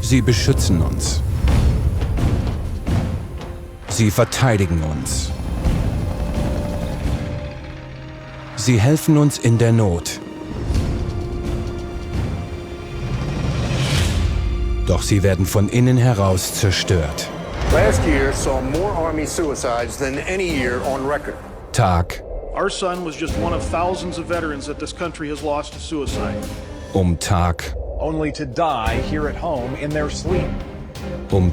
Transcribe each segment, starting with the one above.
Sie beschützen uns. Sie verteidigen uns. Sie helfen uns in der Not. Doch sie werden von innen heraus zerstört. Last year saw more Army suicides than any year on record. Tag Our son was just one of thousands of veterans that this country has lost to suicide. Tag Only to die here at home in their sleep.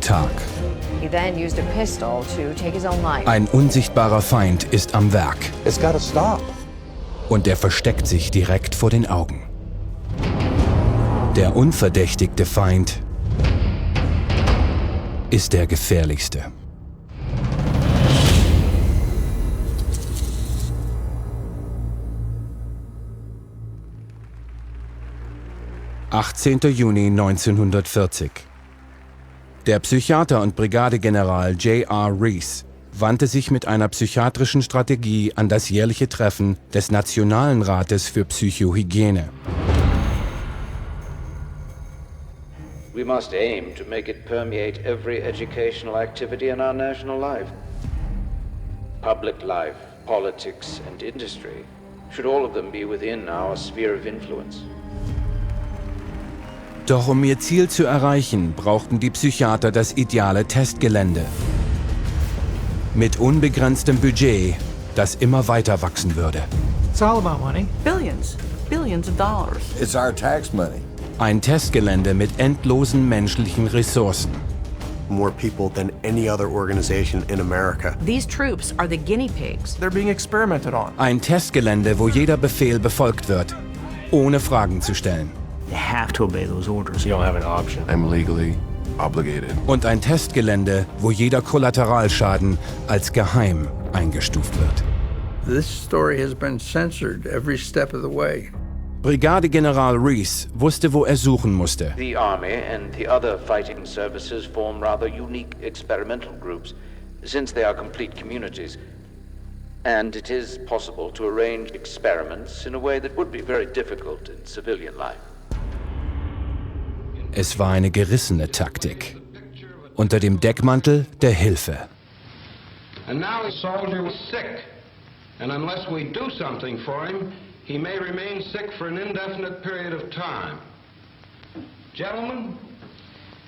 Tag. He then used a pistol to take his own life. Ein unsichtbarer Feind ist am Werk. It's gotta stop. Und er versteckt sich direkt vor den Augen. Der unverdächtigte Feind ist der gefährlichste. »18. Juni 1940. Der Psychiater und Brigadegeneral J.R. Rees wandte sich mit einer psychiatrischen Strategie an das jährliche Treffen des Nationalen Rates für Psychohygiene. We must aim to make it permeate every educational activity in our national life. Public life, politics and industry should all of them be within our sphere of influence. Doch um ihr Ziel zu erreichen, brauchten die Psychiater das ideale Testgelände. Mit unbegrenztem Budget, das immer weiter wachsen würde. It's all about money. Billions of dollars. It's our tax money. Ein Testgelände mit endlosen menschlichen Ressourcen. More people than any other organization in America. These troops are the guinea pigs. They're being experimented on. Ein Testgelände, wo jeder Befehl befolgt wird, ohne Fragen zu stellen. You have to obey those orders. You don't have an option. I'm legally obligated. Und ein Testgelände, wo jeder Kollateralschaden als geheim eingestuft wird. This story has been censored every step of the way. Brigadegeneral Rees wusste, wo er suchen musste. The Army and the other fighting services form rather unique experimental groups, since they are complete communities. And it is possible to arrange experiments in a way that would be very difficult in civilian life. Es war eine gerissene Taktik. Unter dem Deckmantel der Hilfe. And now his soldier was sick. And unless we do something for him, he may remain sick for an indefinite period of time. Gentlemen,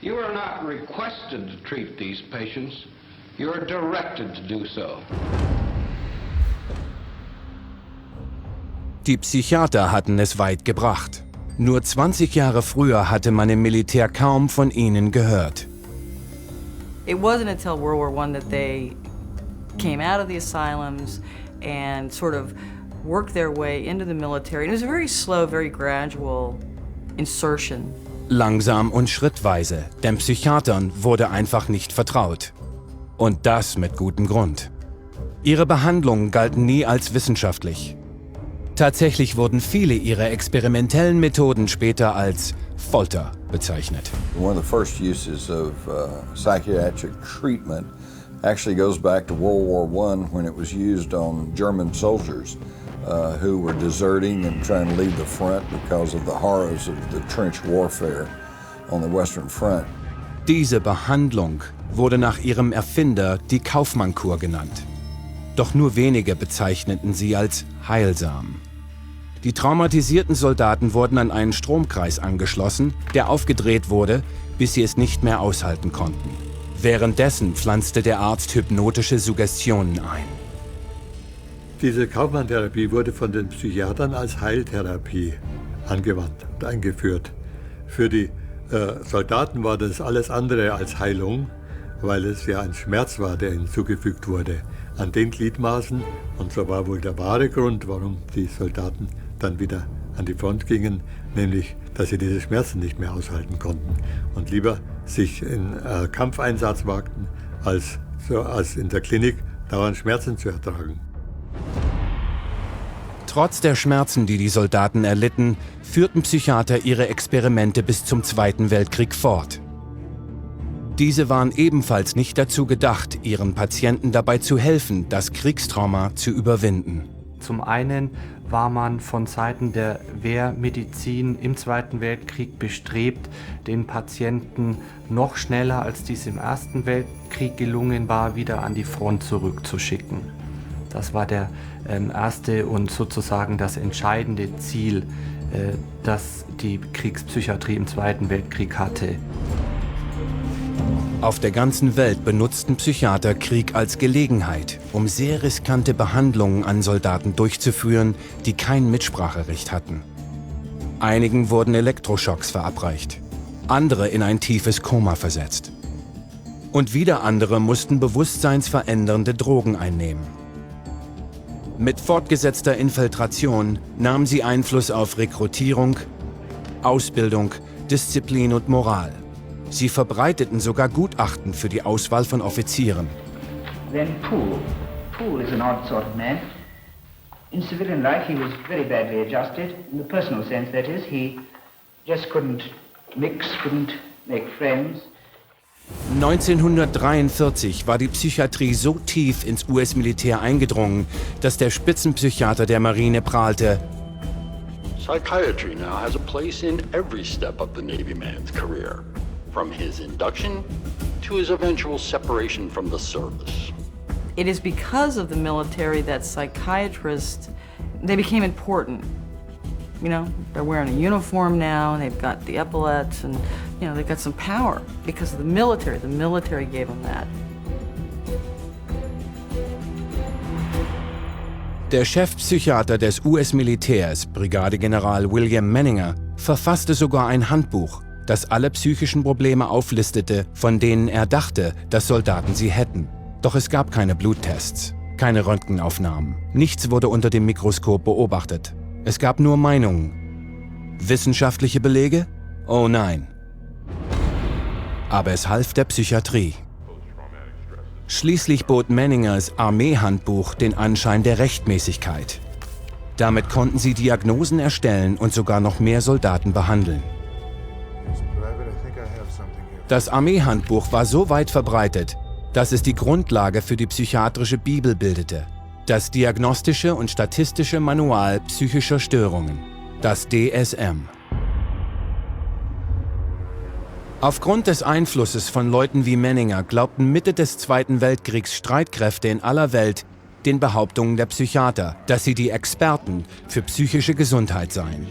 you are not requested to treat these patients. You are directed to do so. Die Psychiater hatten es weit gebracht. Nur 20 Jahre früher hatte man im Militär kaum von ihnen gehört. It wasn't until World War I that they came out of the asylums and sort of worked their way into the military. And it was a very slow, very gradual insertion. Langsam und schrittweise, denn Psychiatern wurde einfach nicht vertraut. Und das mit gutem Grund. Ihre Behandlungen galten nie als wissenschaftlich. Tatsächlich wurden viele ihrer experimentellen Methoden später als Folter bezeichnet. One of the first uses of psychiatric treatment actually goes back to World War I when it was used on German soldiers who were deserting and trying to leave the front because of the horrors of the trench warfare on the Western Front. Diese Behandlung wurde nach ihrem Erfinder die Kaufmann-Kur genannt. Doch nur wenige bezeichneten sie als heilsam. Die traumatisierten Soldaten wurden an einen Stromkreis angeschlossen, der aufgedreht wurde, bis sie es nicht mehr aushalten konnten. Währenddessen pflanzte der Arzt hypnotische Suggestionen ein. Diese Kaufmann-Therapie wurde von den Psychiatern als Heiltherapie angewandt und eingeführt. Für die Soldaten war das alles andere als Heilung, weil es ja ein Schmerz war, der ihnen zugefügt wurde an den Gliedmaßen. Und so war wohl der wahre Grund, warum die Soldaten dann wieder an die Front gingen, nämlich, dass sie diese Schmerzen nicht mehr aushalten konnten und lieber sich in Kampfeinsatz wagten, als in der Klinik dauernd Schmerzen zu ertragen. Trotz der Schmerzen, die die Soldaten erlitten, führten Psychiater ihre Experimente bis zum Zweiten Weltkrieg fort. Diese waren ebenfalls nicht dazu gedacht, ihren Patienten dabei zu helfen, das Kriegstrauma zu überwinden. Zum einen war man von Seiten der Wehrmedizin im Zweiten Weltkrieg bestrebt, den Patienten noch schneller, als dies im Ersten Weltkrieg gelungen war, wieder an die Front zurückzuschicken. Das war der erste und sozusagen das entscheidende Ziel, das die Kriegspsychiatrie im Zweiten Weltkrieg hatte. Auf der ganzen Welt benutzten Psychiater Krieg als Gelegenheit, um sehr riskante Behandlungen an Soldaten durchzuführen, die kein Mitspracherecht hatten. Einigen wurden Elektroschocks verabreicht, andere in ein tiefes Koma versetzt. Und wieder andere mussten bewusstseinsverändernde Drogen einnehmen. Mit fortgesetzter Infiltration nahmen sie Einfluss auf Rekrutierung, Ausbildung, Disziplin und Moral. Sie verbreiteten sogar Gutachten für die Auswahl von Offizieren. Then Poole is an odd sort of man. In civilian life he was very badly adjusted. In the personal sense, that is, he just couldn't mix, couldn't make friends. 1943 war die Psychiatrie so tief ins US-Militär eingedrungen, dass der Spitzenpsychiater der Marine prahlte: Psychiatry now has a place in every step of the Navy man's career, from his induction to his eventual separation from the service. It is because of the military that psychiatrists, they became important. You know, they're wearing a uniform now, and they've got the epaulets, and, you know, they've got some power because of the military. The military gave them that. Der Chefpsychiater des US-Militärs, Brigadegeneral William Menninger, verfasste sogar ein Handbuch, das alle psychischen Probleme auflistete, von denen er dachte, dass Soldaten sie hätten. Doch es gab keine Bluttests, keine Röntgenaufnahmen. Nichts wurde unter dem Mikroskop beobachtet. Es gab nur Meinungen. Wissenschaftliche Belege? Oh nein. Aber es half der Psychiatrie. Schließlich bot Menningers Armee-Handbuch den Anschein der Rechtmäßigkeit. Damit konnten sie Diagnosen erstellen und sogar noch mehr Soldaten behandeln. Das Armee-Handbuch war so weit verbreitet, dass es die Grundlage für die psychiatrische Bibel bildete. Das Diagnostische und Statistische Manual psychischer Störungen, das DSM. Aufgrund des Einflusses von Leuten wie Menninger glaubten Mitte des Zweiten Weltkriegs Streitkräfte in aller Welt den Behauptungen der Psychiater, dass sie die Experten für psychische Gesundheit seien.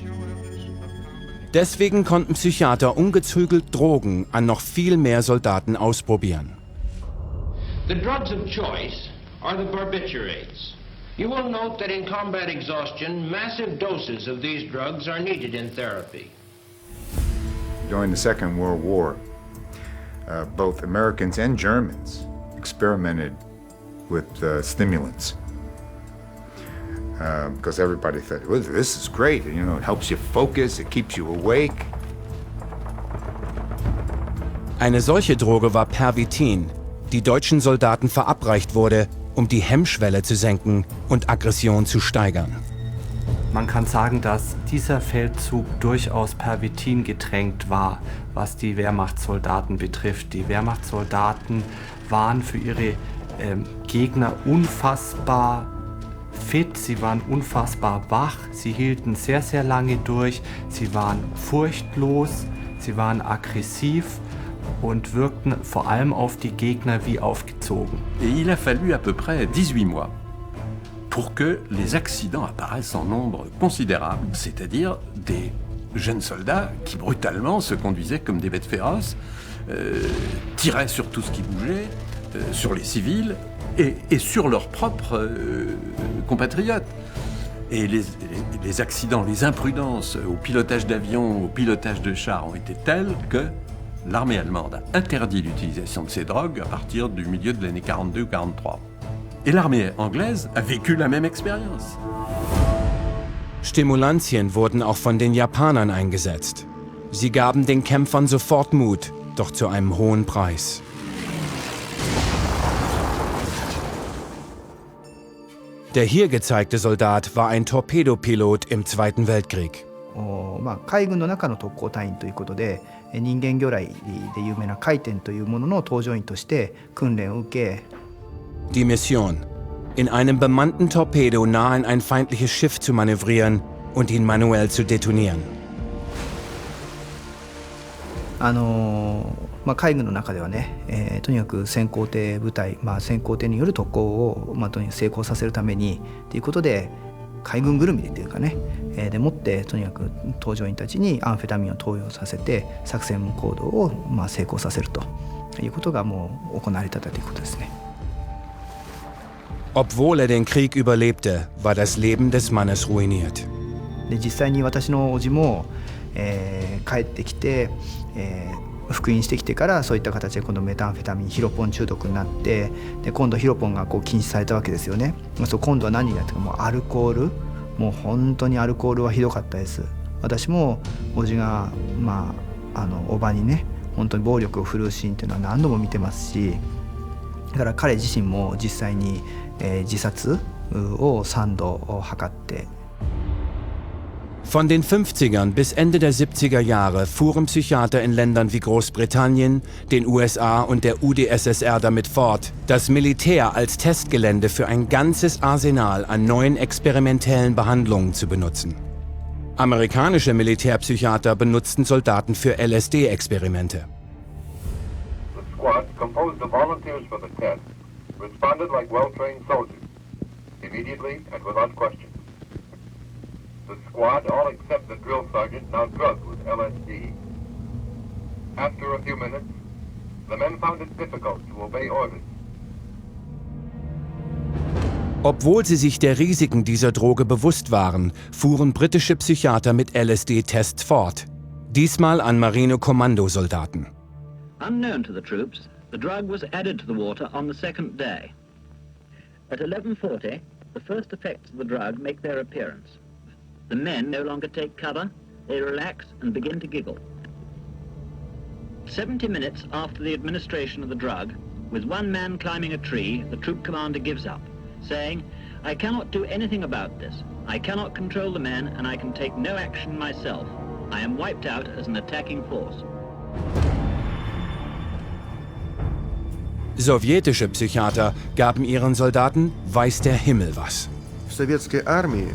Deswegen konnten Psychiater ungezügelt Drogen an noch viel mehr Soldaten ausprobieren. The drugs of choice are the barbiturates. You will note that in combat exhaustion, massive doses of these drugs are needed in therapy. During the Second World War, both Americans and Germans experimented with stimulants. Because everybody thought, well, this is great, you know, it helps you focus, it keeps you awake. Eine solche Droge war Pervitin, die deutschen Soldaten verabreicht wurde, um die Hemmschwelle zu senken und Aggression zu steigern. Man kann sagen, dass dieser Feldzug durchaus Pervitin getränkt war, was die Wehrmachtssoldaten betrifft. Die Wehrmachtssoldaten waren für ihre Gegner unfassbar fit, sie waren unfassbar wach, sie hielten sehr, sehr lange durch, sie waren furchtlos, sie waren aggressiv und wirkten vor allem auf die Gegner wie aufgezogen. Et il a fallu à peu près 18 mois pour que les accidents apparaissent en nombre considérable, c'est-à-dire des jeunes soldats qui brutalement se conduisaient comme des bêtes féroces, tiraient sur tout ce qui bougeait, sur les civils et sur leurs propres compatriotes. Et les accidents, les imprudences au pilotage d'avions, au pilotage de chars ont été telles que l'armée allemande a interdit l'utilisation de ces drogues à partir du milieu de l'année 42 ou 43. Et l'armée anglaise a vécu la même expérience. Stimulantien wurden auch von den Japanern eingesetzt. Sie gaben den Kämpfern sofort Mut, doch zu einem hohen Preis. Der hier gezeigte Soldat war ein Torpedopilot im Zweiten Weltkrieg. 海軍の中の特攻隊員ということで、人間魚雷で有名な回転というものの搭乗員として訓練を受け、Die Mission: in einem bemannten Torpedo nah an ein feindliches Schiff zu manövrieren und ihn manuell zu detonieren. 海軍の中ではね、とにかく先行艇部隊、先行艇による特攻を、とにかく成功させるためにということで海軍ぐるみでというかね、でもってとにかく搭乗員たちにアンフェタミンを投与させて作戦行動を成功させるということがもう行われていたということですね。Obwohl er den Krieg überlebte, war das Leben des Mannes ruiniert. で実際に私の叔父も、帰ってきて、復員してきてからそういった形で今度メタンフェタミンヒロポン中毒になってで今度ヒロポンが禁止されたわけですよね。今度は何になってかもうアルコールもう本当にアルコールはひどかったです。私も叔父が叔母にね本当に暴力を振るうシーンっていうのは何度も見てますしだから彼自身も実際に、自殺を3度図って Von den 50ern bis Ende der 70er Jahre fuhren Psychiater in Ländern wie Großbritannien, den USA und der UdSSR damit fort, das Militär als Testgelände für ein ganzes Arsenal an neuen experimentellen Behandlungen zu benutzen. Amerikanische Militärpsychiater benutzten Soldaten für LSD-Experimente. The squad, composed of volunteers for the test, responded like well-trained soldiers, immediately and without question. The squad, all except the drill sergeant, now drugged with LSD. After a few minutes, the men found it difficult to obey orders. Obwohl sie sich der Risiken dieser Droge bewusst waren, fuhren britische Psychiater mit LSD-Tests fort. Diesmal an Marine-Kommandosoldaten. Unknown to the troops, the drug was added to the water on the second day. At 11:40, the first effects of the drug make their appearance. The men no longer take cover, they relax and begin to giggle. 70 minutes after the administration of the drug, with one man climbing a tree, the troop commander gives up, saying, "I cannot do anything about this. I cannot control the men and I can take no action myself. I am wiped out as an attacking force." Sowjetische Psychiater gaben ihren Soldaten weiß der Himmel was. В советской армии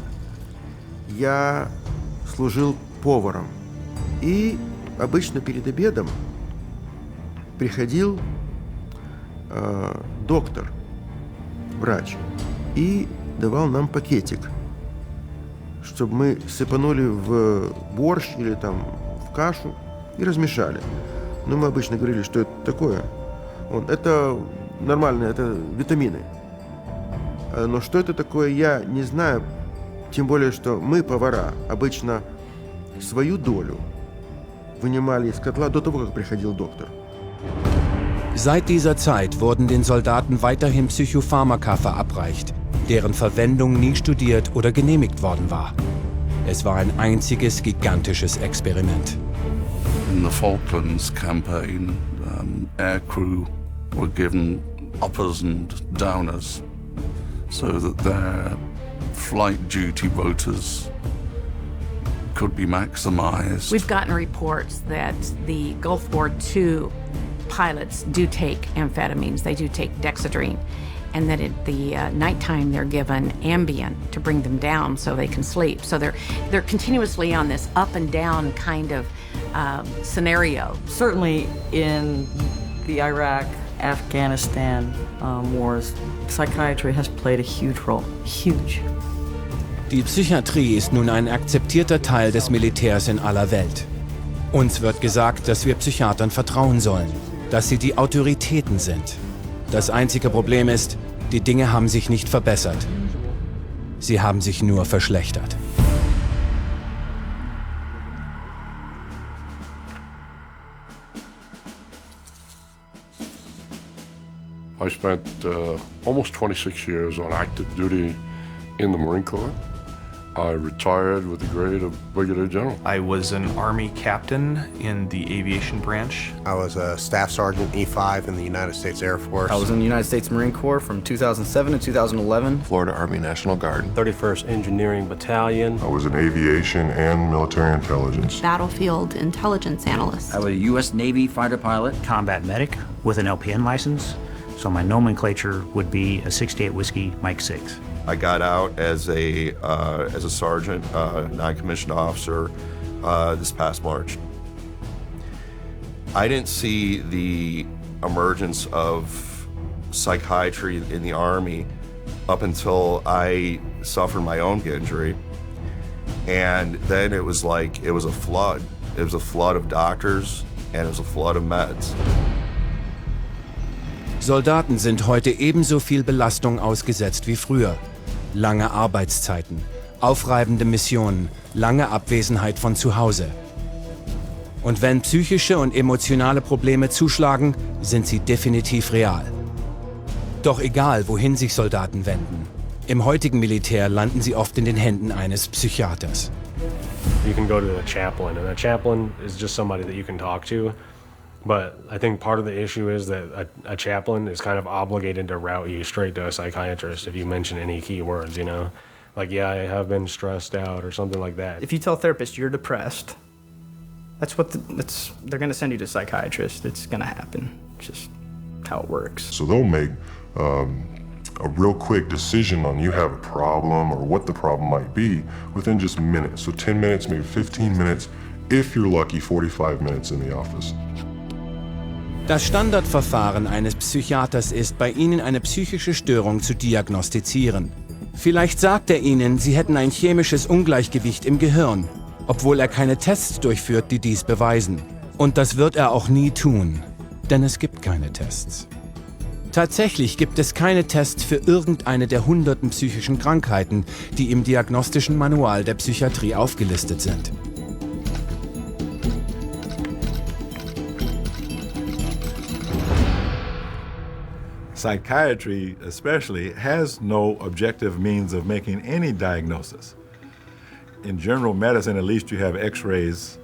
я служил поваром. И обычно перед обедом приходил доктор, врач, и давал нам пакетик, чтобы мы сыпанули в борщ или там в кашу и размешали. Но мы обычно говорили, что это такое. Это нормально, это витамины. Но что это такое, я не знаю. Тем более, что мы, повара, обычно свою долю вынимали из котла до того, как приходил доктор. Seit dieser Zeit wurden den Soldaten weiterhin Psychopharmaka verabreicht, deren Verwendung nie studiert oder genehmigt worden war. Es war ein einziges gigantisches Experiment. In the Falklands campaign, air crew were given uppers and downers so that their flight duty rotas could be maximized. We've gotten reports that the Gulf War II pilots do take amphetamines, they do take dexedrine, and that at the nighttime they're given Ambien to bring them down so they can sleep. So they're continuously on this up and down kind of scenario. Certainly in the Iraq, Afghanistan wars, psychiatry has played a huge role, huge. Die Psychiatrie ist nun ein akzeptierter Teil des Militärs in aller Welt. Uns wird gesagt, dass wir Psychiatern vertrauen sollen, dass sie die Autoritäten sind. Das einzige Problem ist, die Dinge haben sich nicht verbessert. Sie haben sich nur verschlechtert. I spent almost 26 years on active duty in the Marine Corps. I retired with the grade of Brigadier General. I was an Army captain in the aviation branch. I was a Staff Sergeant E5 in the United States Air Force. I was in the United States Marine Corps from 2007 to 2011. Florida Army National Guard. 31st Engineering Battalion. I was in aviation and military intelligence. Battlefield intelligence analyst. I was a U.S. Navy fighter pilot. Combat medic with an LPN license. So my nomenclature would be a 68 Whiskey Mike 6. I got out as a sergeant, non-commissioned officer, this past March. I didn't see the emergence of psychiatry in the Army up until I suffered my own injury. And then it was like, it was a flood. It was a flood of doctors and it was a flood of meds. Soldaten sind heute ebenso viel Belastung ausgesetzt wie früher. Lange Arbeitszeiten, aufreibende Missionen, lange Abwesenheit von zu Hause. Und wenn psychische und emotionale Probleme zuschlagen, sind sie definitiv real. Doch egal, wohin sich Soldaten wenden, im heutigen Militär landen sie oft in den Händen eines Psychiaters. You can go to a chaplain, and a chaplain is just somebody that you can talk to. But I think part of the issue is that a chaplain is kind of obligated to route you straight to a psychiatrist if you mention any key words, you know? Like, yeah, I have been stressed out or something like that. If you tell a therapist you're depressed, they're going to send you to a psychiatrist. It's going to happen. It's just how it works. So they'll make a real quick decision on you have a problem or what the problem might be within just minutes. So 10 minutes, maybe 15 minutes, if you're lucky, 45 minutes in the office. Das Standardverfahren eines Psychiaters ist, bei Ihnen eine psychische Störung zu diagnostizieren. Vielleicht sagt er Ihnen, Sie hätten ein chemisches Ungleichgewicht im Gehirn, obwohl er keine Tests durchführt, die dies beweisen. Und das wird er auch nie tun, denn es gibt keine Tests. Tatsächlich gibt es keine Tests für irgendeine der hunderten psychischen Krankheiten, die im diagnostischen Manual der Psychiatrie aufgelistet sind. Psychiatry, especially, has no objective means of making any diagnosis. In general medicine, at least you have x-rays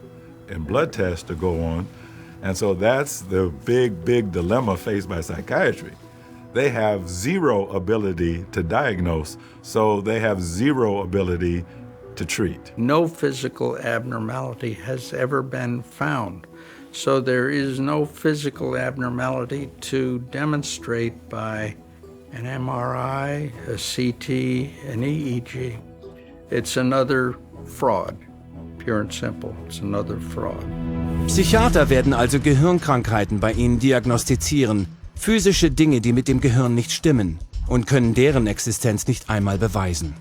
and blood tests to go on, and so that's the big dilemma faced by psychiatry. They have zero ability to diagnose, so they have zero ability to treat. No physical abnormality has ever been found. So there is no physical abnormality to demonstrate by an MRI, a CT, an EEG. It's another fraud, pure and simple. It's another fraud. Psychiater werden also Gehirnkrankheiten bei Ihnen diagnostizieren, physische Dinge, die mit dem Gehirn nicht stimmen, und können deren Existenz nicht einmal beweisen.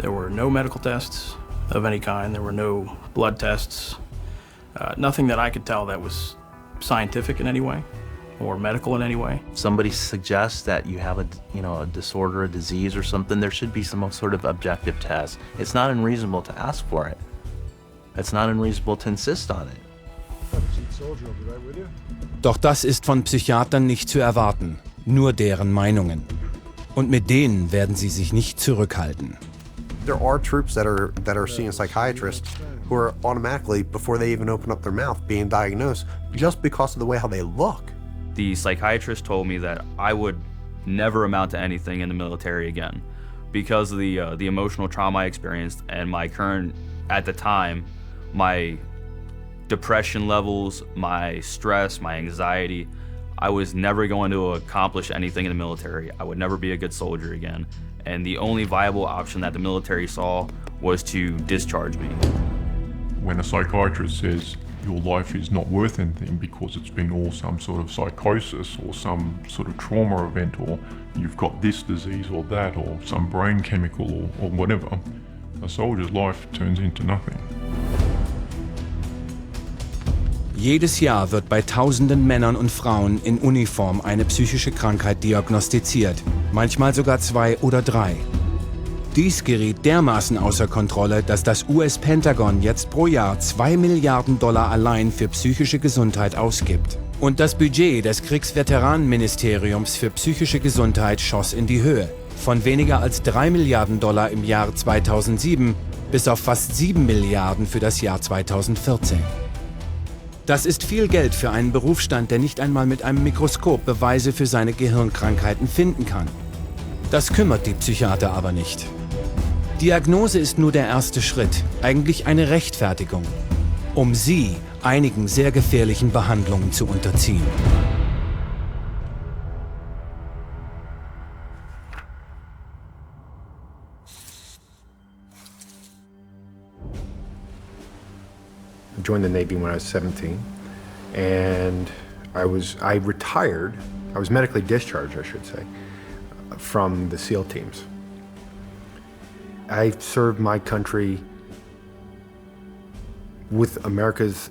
There were no medical tests of any kind. There were no blood tests. Nothing that I could tell that was scientific in any way or medical in any way. Somebody suggests that you have a disorder, a disease or something, there should be some sort of objective test. It's not unreasonable to ask for it. It's not unreasonable to insist on it. Doch das ist von Psychiatern nicht zu erwarten, nur deren Meinungen. Und mit denen werden sie sich nicht zurückhalten. There are troops that are seeing psychiatrists who are automatically, before they even open up their mouth, being diagnosed just because of the way how they look. The psychiatrist told me that I would never amount to anything in the military again because of the emotional trauma I experienced and my current, at the time, my depression levels, my stress, my anxiety. I was never going to accomplish anything in the military. I would never be a good soldier again. And the only viable option that the military saw was to discharge me. When a psychiatrist says your life is not worth anything because it's been all some sort of psychosis or some sort of trauma event, or you've got this disease or that, or some brain chemical or whatever, a soldier's life turns into nothing. Jedes Jahr wird bei tausenden Männern und Frauen in Uniform eine psychische Krankheit diagnostiziert, manchmal sogar 2 oder 3. Dies geriet dermaßen außer Kontrolle, dass das US-Pentagon jetzt pro Jahr $2 Milliarden allein für psychische Gesundheit ausgibt. Und das Budget des Kriegsveteraneministeriums für psychische Gesundheit schoss in die Höhe. Von weniger als $3 Milliarden im Jahr 2007 bis auf fast 7 Milliarden für das Jahr 2014. Das ist viel Geld für einen Berufsstand, der nicht einmal mit einem Mikroskop Beweise für seine Gehirnkrankheiten finden kann. Das kümmert die Psychiater aber nicht. Diagnose ist nur der erste Schritt, eigentlich eine Rechtfertigung, um sie einigen sehr gefährlichen Behandlungen zu unterziehen. I joined the Navy when I was 17, and I retired. I was medically discharged, I should say, from the SEAL teams. I served my country with America's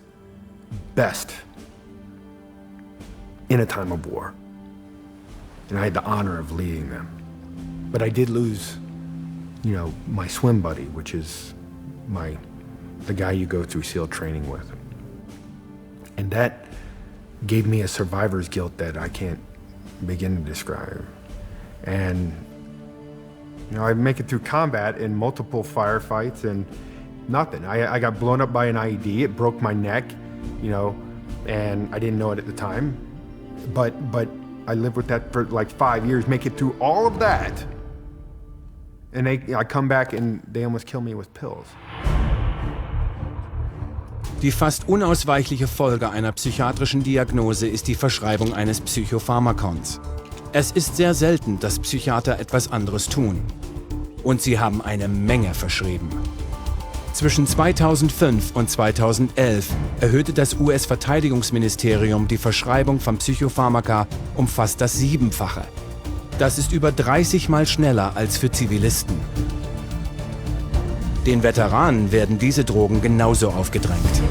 best in a time of war. And I had the honor of leading them. But I did lose, you know, my swim buddy, which is the guy you go through SEAL training with. And that gave me a survivor's guilt that I can't begin to describe. And, you know, I make it through combat in multiple firefights and nothing. I got blown up by an IED, it broke my neck, you know, and I didn't know it at the time. But I lived with that for like 5 years, make it through all of that. And I come back and they almost kill me with pills. Die fast unausweichliche Folge einer psychiatrischen Diagnose ist die Verschreibung eines Psychopharmakons. Es ist sehr selten, dass Psychiater etwas anderes tun. Und sie haben eine Menge verschrieben. Zwischen 2005 und 2011 erhöhte das US-Verteidigungsministerium die Verschreibung von Psychopharmaka um fast das 7-fache. Das ist über 30 Mal schneller als für Zivilisten. Den Veteranen werden diese Drogen genauso aufgedrängt.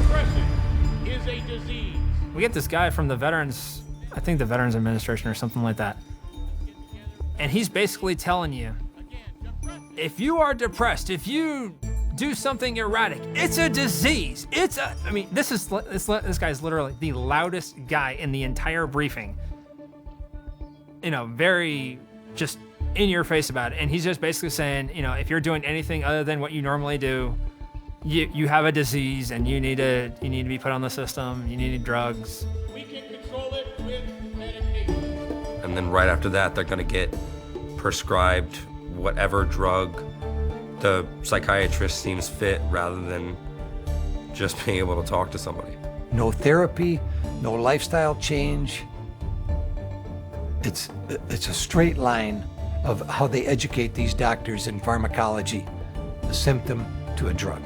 We get this guy from the Veterans, I think the Veterans Administration or something like that. And he's basically telling you, if you are depressed, if you do something erratic, it's a disease. I mean, this guy's literally the loudest guy in the entire briefing. You know, very just in your face about it. And he's just basically saying, you know, if you're doing anything other than what you normally do, you have a disease and you need to be put on the system, you need drugs. We can control it with medication. And then right after that, they're gonna get prescribed whatever drug the psychiatrist seems fit rather than just being able to talk to somebody. No therapy, no lifestyle change. It's a straight line of how they educate these doctors in pharmacology, a symptom to a drug.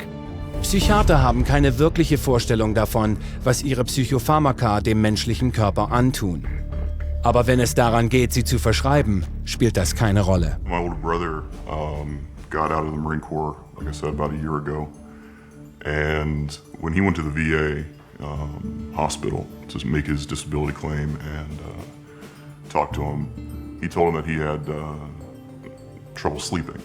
Psychiater haben keine wirkliche Vorstellung davon, was ihre Psychopharmaka dem menschlichen Körper antun. Aber wenn es daran geht, sie zu verschreiben, spielt das keine Rolle. My older brother got out of the Marine Corps, like I said, about a year ago. And when he went to the VA hospital to make his disability claim and talk to him, he told him that he had trouble sleeping.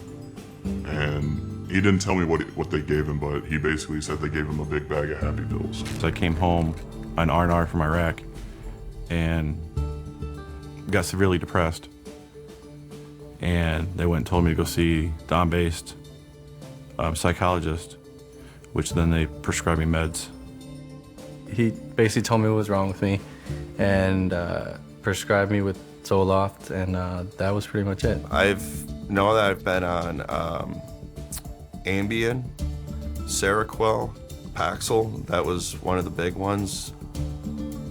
And he didn't tell me what they gave him, but he basically said they gave him a big bag of happy pills. So I came home on R&R from Iraq and got severely depressed. And they went and told me to go see Don-based psychologist, which then they prescribed me meds. He basically told me what was wrong with me and prescribed me with Zoloft, and that was pretty much it. I've been on Ambien, Seroquel, Paxil. That was one of the big ones.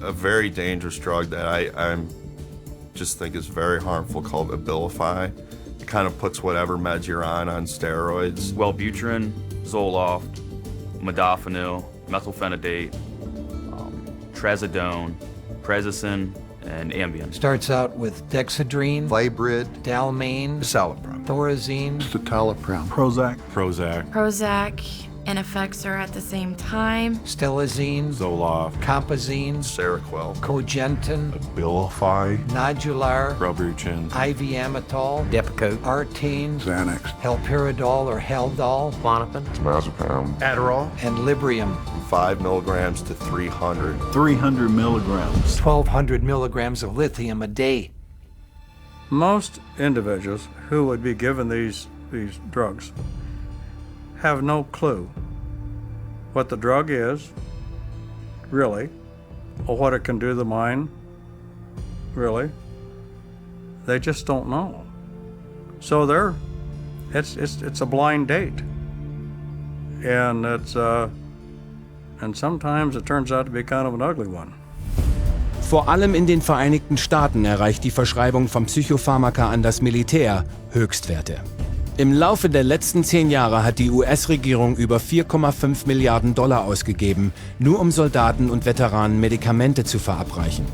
A very dangerous drug that I just think is very harmful called Abilify. It kind of puts whatever meds you're on steroids. Wellbutrin, Zoloft, modafinil, methylphenidate, trazodone, Prazosin, and Ambien. Starts out with Dexedrine, Vibrid, Dalmane, Citalopram, Thorazine, Citalopram, Prozac, and effects are at the same time. Stelazine, Zoloft, Compazine, Seroquel, Cogentin, Abilify, Nodular, Wellbutrin, IV-Amitol, Depakote, Artane, Xanax, Halperidol or Haldol, Klonopin, Diazepam, Adderall, and Librium. 5 milligrams to 300. 300 milligrams. 1,200 milligrams of lithium a day. Most individuals who would be given these drugs have no clue what the drug is, really, or what it can do to the mind, really. They just don't know. So it's a blind date. And and sometimes it turns out to be kind of an ugly one. Vor allem in den Vereinigten Staaten erreicht die Verschreibung von Psychopharmaka an das Militär Höchstwerte. Im Laufe der letzten 10 Jahre hat die US-Regierung über 4,5 Milliarden Dollar ausgegeben, nur um Soldaten und Veteranen Medikamente zu verabreichen.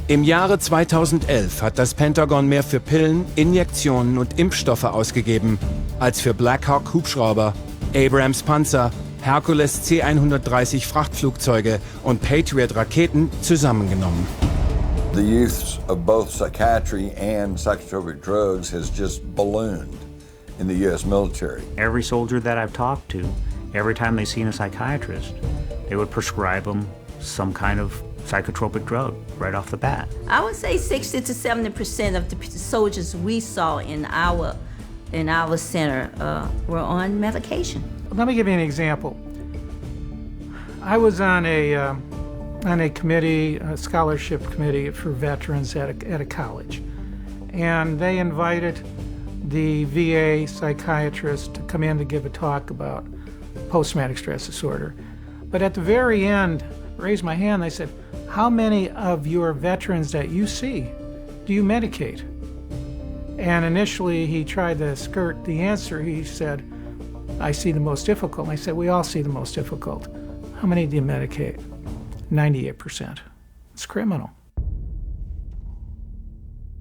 Im Jahre 2011 hat das Pentagon mehr für Pillen, Injektionen und Impfstoffe ausgegeben, als für Black Hawk Hubschrauber, Abrams Panzer, Hercules C-130 Frachtflugzeuge und Patriot Raketen zusammengenommen. The use of both psychiatry and psychotropic drugs has just ballooned in the U.S. military. Every soldier that I've talked to, every time they seen a psychiatrist, they would prescribe them some kind of psychotropic drug right off the bat. I would say 60 to 70% of the soldiers we saw in our center were on medication. Let me give you an example. I was on a committee, a scholarship committee for veterans at a college, and they invited the VA psychiatrist to come in to give a talk about post-traumatic stress disorder. But at the very end, I raised my hand, they said, how many of your veterans that you see do you medicate? And initially he tried to skirt the answer. He said, I see the most difficult. And I said, we all see the most difficult. How many do you medicate? 98%. It's criminal.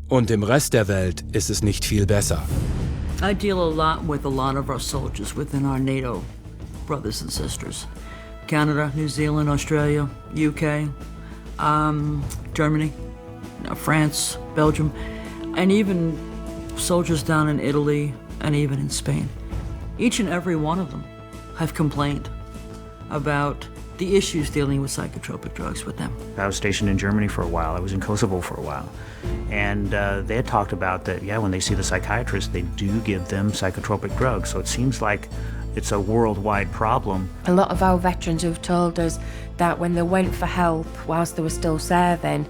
Und im Rest der Welt ist es nicht viel besser. I deal a lot with a lot of our soldiers within our NATO brothers and sisters. Canada, New Zealand, Australia, UK, Germany, France, Belgium, and even soldiers down in Italy and even in Spain. Each and every one of them have complained about the issues dealing with psychotropic drugs with them. I was stationed in Germany for a while. I was in Kosovo for a while. And they had talked about that, yeah, when they see the psychiatrist, they do give them psychotropic drugs. So it seems like it's a worldwide problem. A lot of our veterans who've told us that when they went for help whilst they were still serving,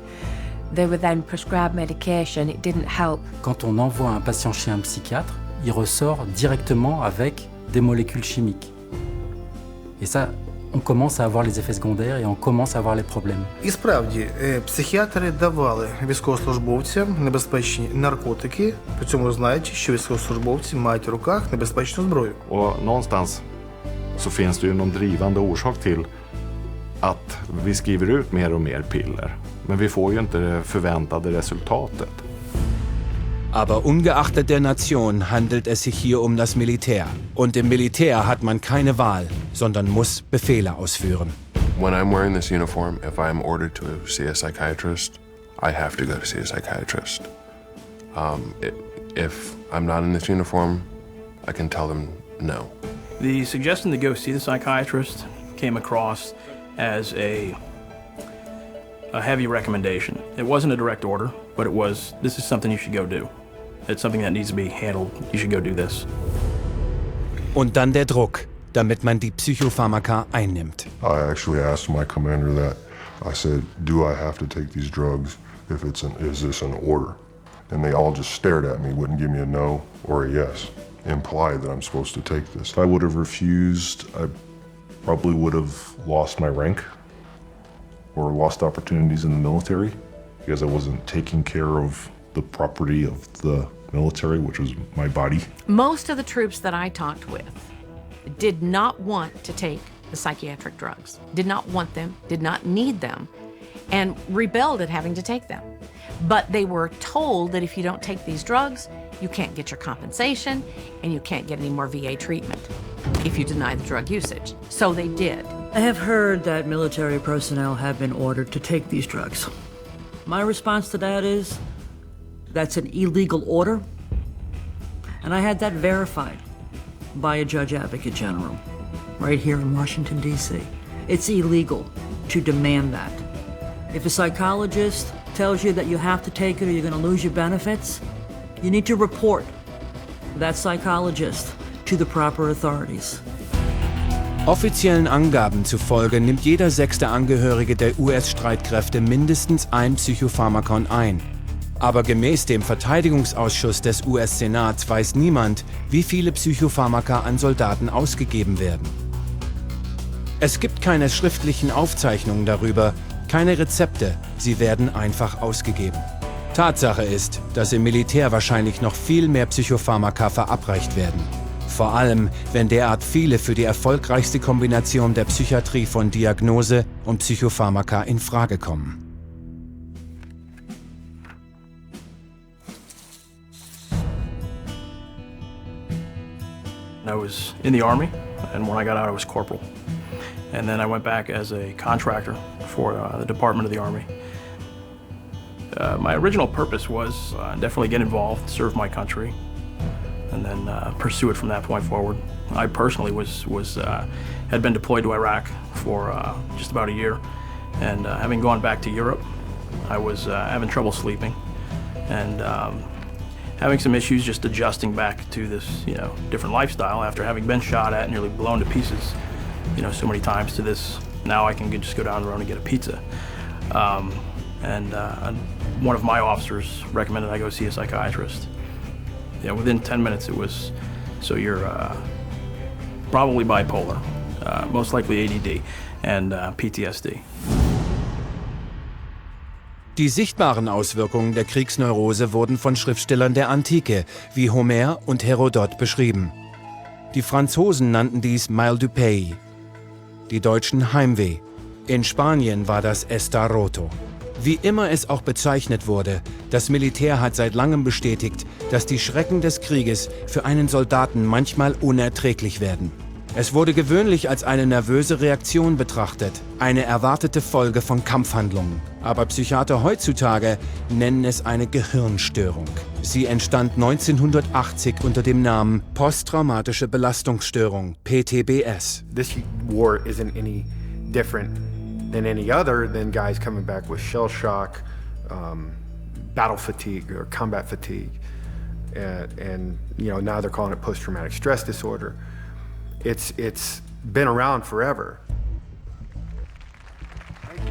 they were then prescribed medication. It didn't help. Quand on envoie un patient chez un psychiatre, il ressort directement avec des molécules chimiques. Et ça, on commence à avoir les effets secondaires et on commence à avoir les problèmes. І справді, психіатри давали військовослужбовцям небезпечні наркотики, при цьому знаючи, що військовослужбовці мають в руках небезпечну зброю. Och någonstans så finns det ju någon drivande orsak till att vi skriver ut mer och mer piller. Men vi får ju inte det förväntade resultatet. Aber ungeachtet der Nation handelt es sich hier um das Militär. Und im Militär hat man keine Wahl, sondern muss Befehle ausführen. When I'm wearing this uniform, if I'm ordered to see a psychiatrist, I have to go to see a psychiatrist. If I'm not in this uniform, I can tell them no. The suggestion to go see the psychiatrist came across as a heavy recommendation. It wasn't a direct order, but it was, this is something you should go do. It's something that needs to be handled. You should go do this. Und dann der Druck, damit man die Psychopharmaka einnimmt. I actually asked my commander that. I said, do I have to take these drugs if is this an order? And they all just stared at me, wouldn't give me a no or a yes, imply that I'm supposed to take this. If I would have refused, I probably would have lost my rank or lost opportunities in the military because I wasn't taking care of the property of the military, which was my body. Most of the troops that I talked with did not want to take the psychiatric drugs, did not want them, did not need them, and rebelled at having to take them. But they were told that if you don't take these drugs, you can't get your compensation and you can't get any more VA treatment if you deny the drug usage. So they did. I have heard that military personnel have been ordered to take these drugs. My response to that is, that's an illegal order, and I had that verified by a Judge Advocate General right here in Washington, D.C. It's illegal to demand that. If a psychologist tells you that you have to take it or you're going to lose your benefits, you need to report that psychologist to the proper authorities. Offiziellen Angaben zufolge nimmt jeder 6. Angehörige der US-Streitkräfte mindestens ein Psychopharmakon ein. Aber gemäß dem Verteidigungsausschuss des US-Senats weiß niemand, wie viele Psychopharmaka an Soldaten ausgegeben werden. Es gibt keine schriftlichen Aufzeichnungen darüber, keine Rezepte, sie werden einfach ausgegeben. Tatsache ist, dass im Militär wahrscheinlich noch viel mehr Psychopharmaka verabreicht werden. Vor allem, wenn derart viele für die erfolgreichste Kombination der Psychiatrie von Diagnose und Psychopharmaka in Frage kommen. I was in the Army, and when I got out, I was corporal. And then I went back as a contractor for the Department of the Army. My original purpose was definitely get involved, serve my country, and then pursue it from that point forward. I personally had been deployed to Iraq for just about a year, and having gone back to Europe, I was having trouble sleeping, and having some issues just adjusting back to this, different lifestyle after having been shot at, nearly blown to pieces, so many times to this. Now I can just go down the road and get a pizza. And one of my officers recommended I go see a psychiatrist. Yeah, within 10 minutes it was, so you're probably bipolar, most likely ADD, and PTSD. Die sichtbaren Auswirkungen der Kriegsneurose wurden von Schriftstellern der Antike wie Homer und Herodot beschrieben. Die Franzosen nannten dies mal du pays, die Deutschen Heimweh. In Spanien war das Estaroto. Wie immer es auch bezeichnet wurde, das Militär hat seit langem bestätigt, dass die Schrecken des Krieges für einen Soldaten manchmal unerträglich werden. Es wurde gewöhnlich als eine nervöse Reaktion betrachtet, eine erwartete Folge von Kampfhandlungen. Aber Psychiater heutzutage nennen es eine Gehirnstörung. Sie entstand 1980 unter dem Namen posttraumatische Belastungsstörung, PTBS. This war isn't any different than any other than guys coming back with shell shock, battle fatigue or combat fatigue. And now they're calling it post-traumatic stress disorder. It's been around forever.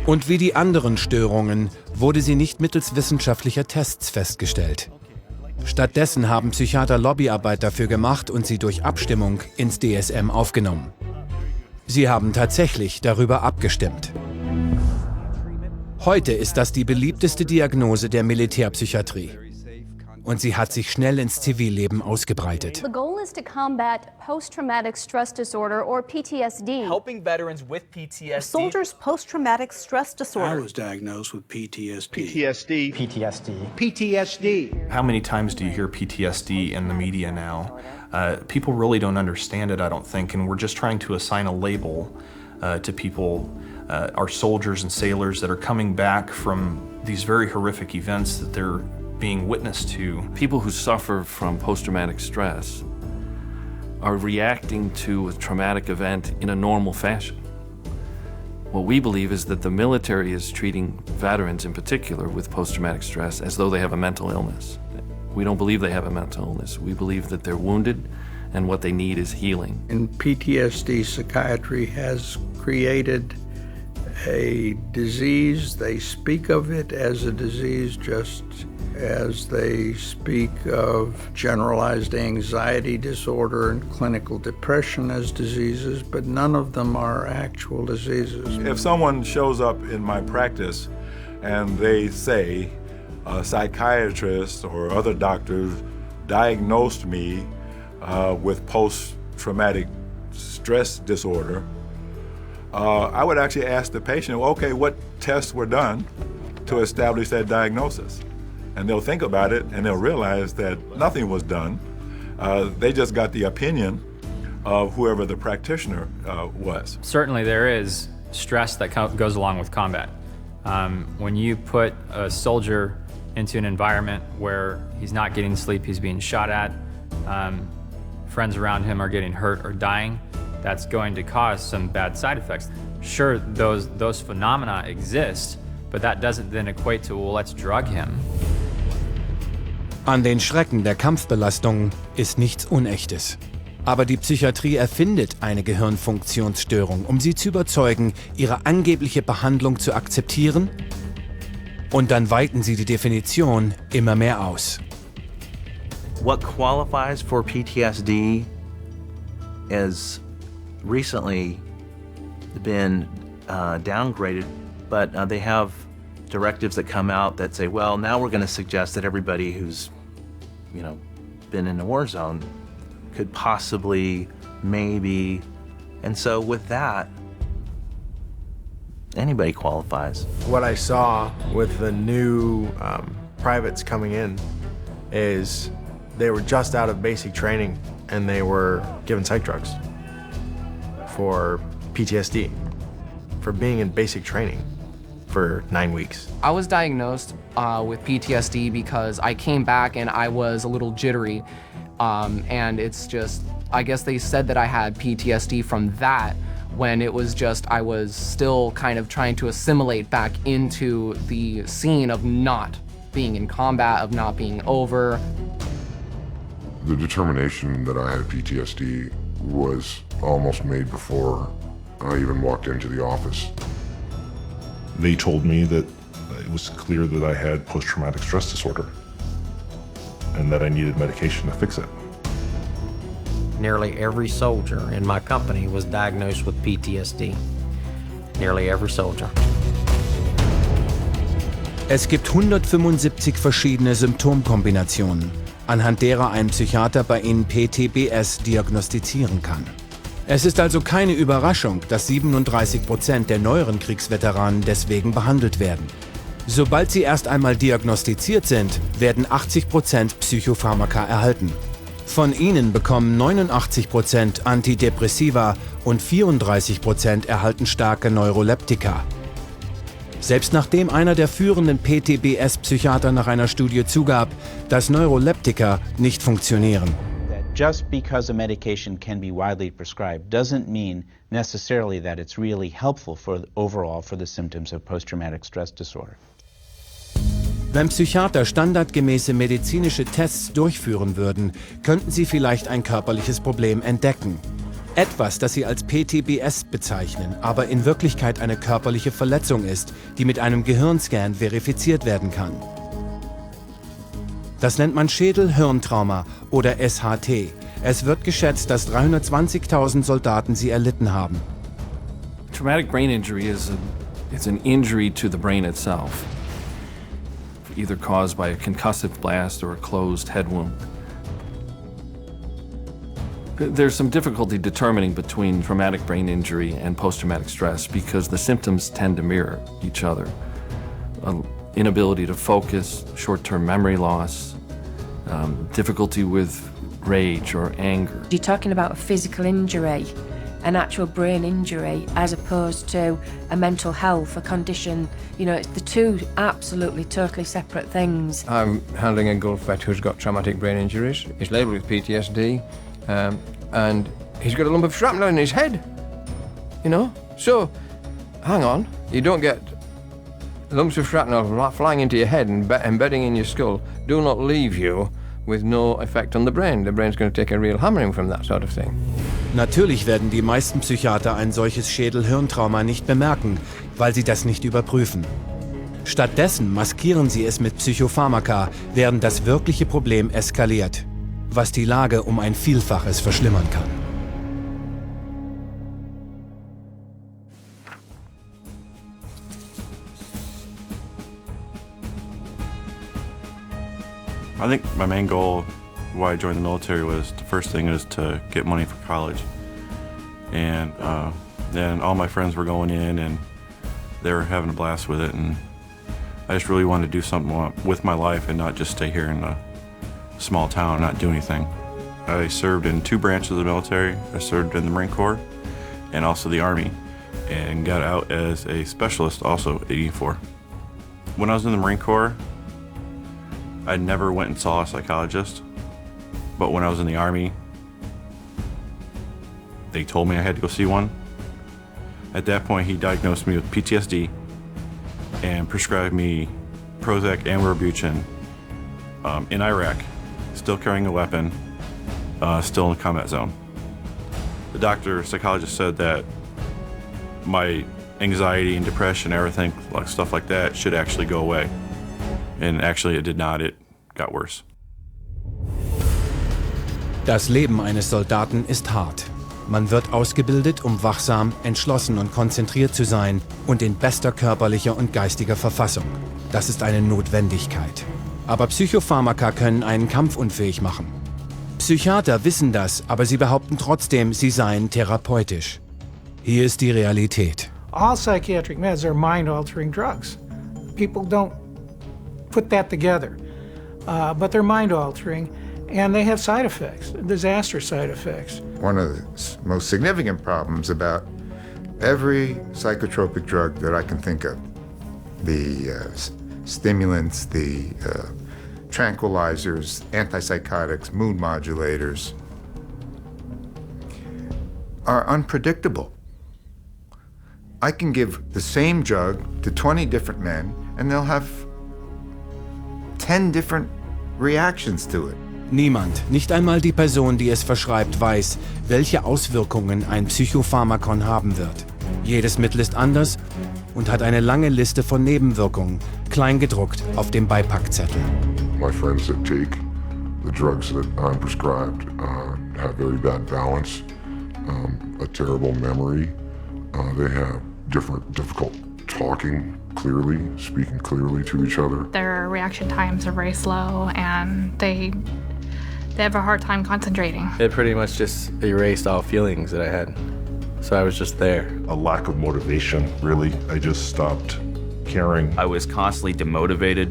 Und wie die anderen Störungen wurde sie nicht mittels wissenschaftlicher Tests festgestellt. Stattdessen haben Psychiater Lobbyarbeit dafür gemacht und sie durch Abstimmung ins DSM aufgenommen. Sie haben tatsächlich darüber abgestimmt. Heute ist das die beliebteste Diagnose der Militärpsychiatrie. Und sie hat sich schnell ins Zivilleben ausgebreitet. The goal is to combat post-traumatic stress disorder or PTSD. Helping veterans with PTSD. Soldiers' post-traumatic stress disorder. I was diagnosed with PTSD. PTSD. PTSD. PTSD. How many times do you hear PTSD in the media now? People really don't understand it, I don't think, and we're just trying to assign a label to people, our soldiers and sailors that are coming back from these very horrific events that they're being witness to. People who suffer from post-traumatic stress are reacting to a traumatic event in a normal fashion. What we believe is that the military is treating veterans in particular with post-traumatic stress as though they have a mental illness. We don't believe they have a mental illness. We believe that they're wounded and what they need is healing. In PTSD, psychiatry has created a disease. They speak of it as a disease just as they speak of generalized anxiety disorder and clinical depression as diseases, but none of them are actual diseases. If someone shows up in my practice and they say a psychiatrist or other doctors diagnosed me with post-traumatic stress disorder, I would actually ask the patient, okay, what tests were done to establish that diagnosis? And they'll think about it and they'll realize that nothing was done. They just got the opinion of whoever the practitioner was. Certainly there is stress that goes along with combat. When you put a soldier into an environment where he's not getting sleep, he's being shot at, friends around him are getting hurt or dying, that's going to cause some bad side effects. Sure, those phenomena exist, but that doesn't then equate to, well, let's drug him. An den Schrecken der Kampfbelastung ist nichts Unechtes. Aber die Psychiatrie erfindet eine Gehirnfunktionsstörung, um sie zu überzeugen, ihre angebliche Behandlung zu akzeptieren. Und dann weiten sie die Definition immer mehr aus. What qualifies for PTSD has recently been downgraded, but they have directives that come out that say, well, now we're going to suggest that everybody who's, been in a war zone could possibly, maybe, and so with that, anybody qualifies. What I saw with the new privates coming in is they were just out of basic training and they were given psych drugs for PTSD, for being in basic training for 9 weeks. I was diagnosed with PTSD because I came back and I was a little jittery. And it's just, I guess they said that I had PTSD from that when it was just, I was still kind of trying to assimilate back into the scene of not being in combat, of not being over. The determination that I had PTSD was almost made before I even walked into the office. They told me that it was clear that I had post-traumatic stress disorder and that I needed medication to fix it. Nearly every soldier in my company was diagnosed with PTSD. Nearly every soldier. Es gibt 175 verschiedene Symptomkombinationen, anhand derer ein Psychiater bei Ihnen PTBS diagnostizieren kann. Es ist also keine Überraschung, dass 37% der neueren Kriegsveteranen deswegen behandelt werden. Sobald sie erst einmal diagnostiziert sind, werden 80% Psychopharmaka erhalten. Von ihnen bekommen 89% Antidepressiva und 34% erhalten starke Neuroleptika. Selbst nachdem einer der führenden PTBS-Psychiater nach einer Studie zugab, dass Neuroleptika nicht funktionieren. Just because a medication can be widely prescribed doesn't mean necessarily that it's really helpful overall for the symptoms of post-traumatic stress disorder. Wenn Psychiater standardgemäße medizinische Tests durchführen würden, könnten sie vielleicht ein körperliches Problem entdecken. Etwas, das sie als PTBS bezeichnen, aber in Wirklichkeit eine körperliche Verletzung ist, die mit einem Gehirnscan verifiziert werden kann. Das nennt man Schädel-Hirntrauma oder SHT. Es wird geschätzt, dass 320.000 Soldaten sie erlitten haben. Traumatic brain injury is an injury to the brain itself, either caused by a concussive blast or a closed head wound. There's some difficulty determining between traumatic brain injury and post-traumatic stress because the symptoms tend to mirror each other. Inability to focus, short-term memory loss, difficulty with rage or anger. You're talking about a physical injury, an actual brain injury, as opposed to a mental health, a condition. It's the two absolutely, totally separate things. I'm handling a Gulf vet who's got traumatic brain injuries. He's labelled with PTSD, and he's got a lump of shrapnel in his head. So, hang on, you don't get lumps of shrapnel flying into your head and embedding in your skull do not leave you with no effect on the brain. The brain's going to take a real hammering from that sort of thing. Natürlich werden die meisten Psychiater ein solches Schädel-Hirntrauma nicht bemerken, weil sie das nicht überprüfen. Stattdessen maskieren sie es mit Psychopharmaka, während das wirkliche Problem eskaliert, was die Lage um ein Vielfaches verschlimmern kann. I think my main goal why I joined the military was, the first thing is to get money for college. And then all my friends were going in and they were having a blast with it, and I just really wanted to do something with my life and not just stay here in a small town and not do anything. I served in 2 branches of the military. I served in the Marine Corps and also the Army, and got out as a specialist also at 84. When I was in the Marine Corps, I never went and saw a psychologist, but when I was in the Army, they told me I had to go see one. At that point, he diagnosed me with PTSD and prescribed me Prozac and Wellbutrin in Iraq, still carrying a weapon, still in the combat zone. The psychologist said that my anxiety and depression, everything, stuff like that, should actually go away. And actually it did not, it got worse. Das Leben eines Soldaten ist hart. Man wird ausgebildet, um wachsam, entschlossen und konzentriert zu sein und in bester körperlicher und geistiger Verfassung. Das ist eine Notwendigkeit. Aber Psychopharmaka können einen kampfunfähig machen. Psychiater wissen das, aber sie behaupten trotzdem, sie seien therapeutisch. Hier ist die Realität. All psychiatric meds are mind-altering drugs. People don't put that together, but they're mind-altering, and they have side effects, disaster side effects. One of the most significant problems about every psychotropic drug that I can think of, the stimulants, the tranquilizers, antipsychotics, mood modulators, are unpredictable. I can give the same drug to 20 different men, and they'll have 10 different reactions to it. Niemand, nicht einmal die Person, die es verschreibt, weiß, welche Auswirkungen ein Psychopharmakon haben wird. Jedes Mittel ist anders und hat eine lange Liste von Nebenwirkungen, kleingedruckt auf dem Beipackzettel. My friends that take the drugs that I'm prescribed have very bad balance, a terrible memory. They have difficult talking clearly, speaking clearly to each other. Their reaction times are very slow, and they have a hard time concentrating. It pretty much just erased all feelings that I had, so I was just there. A lack of motivation, really. I just stopped caring. I was constantly demotivated,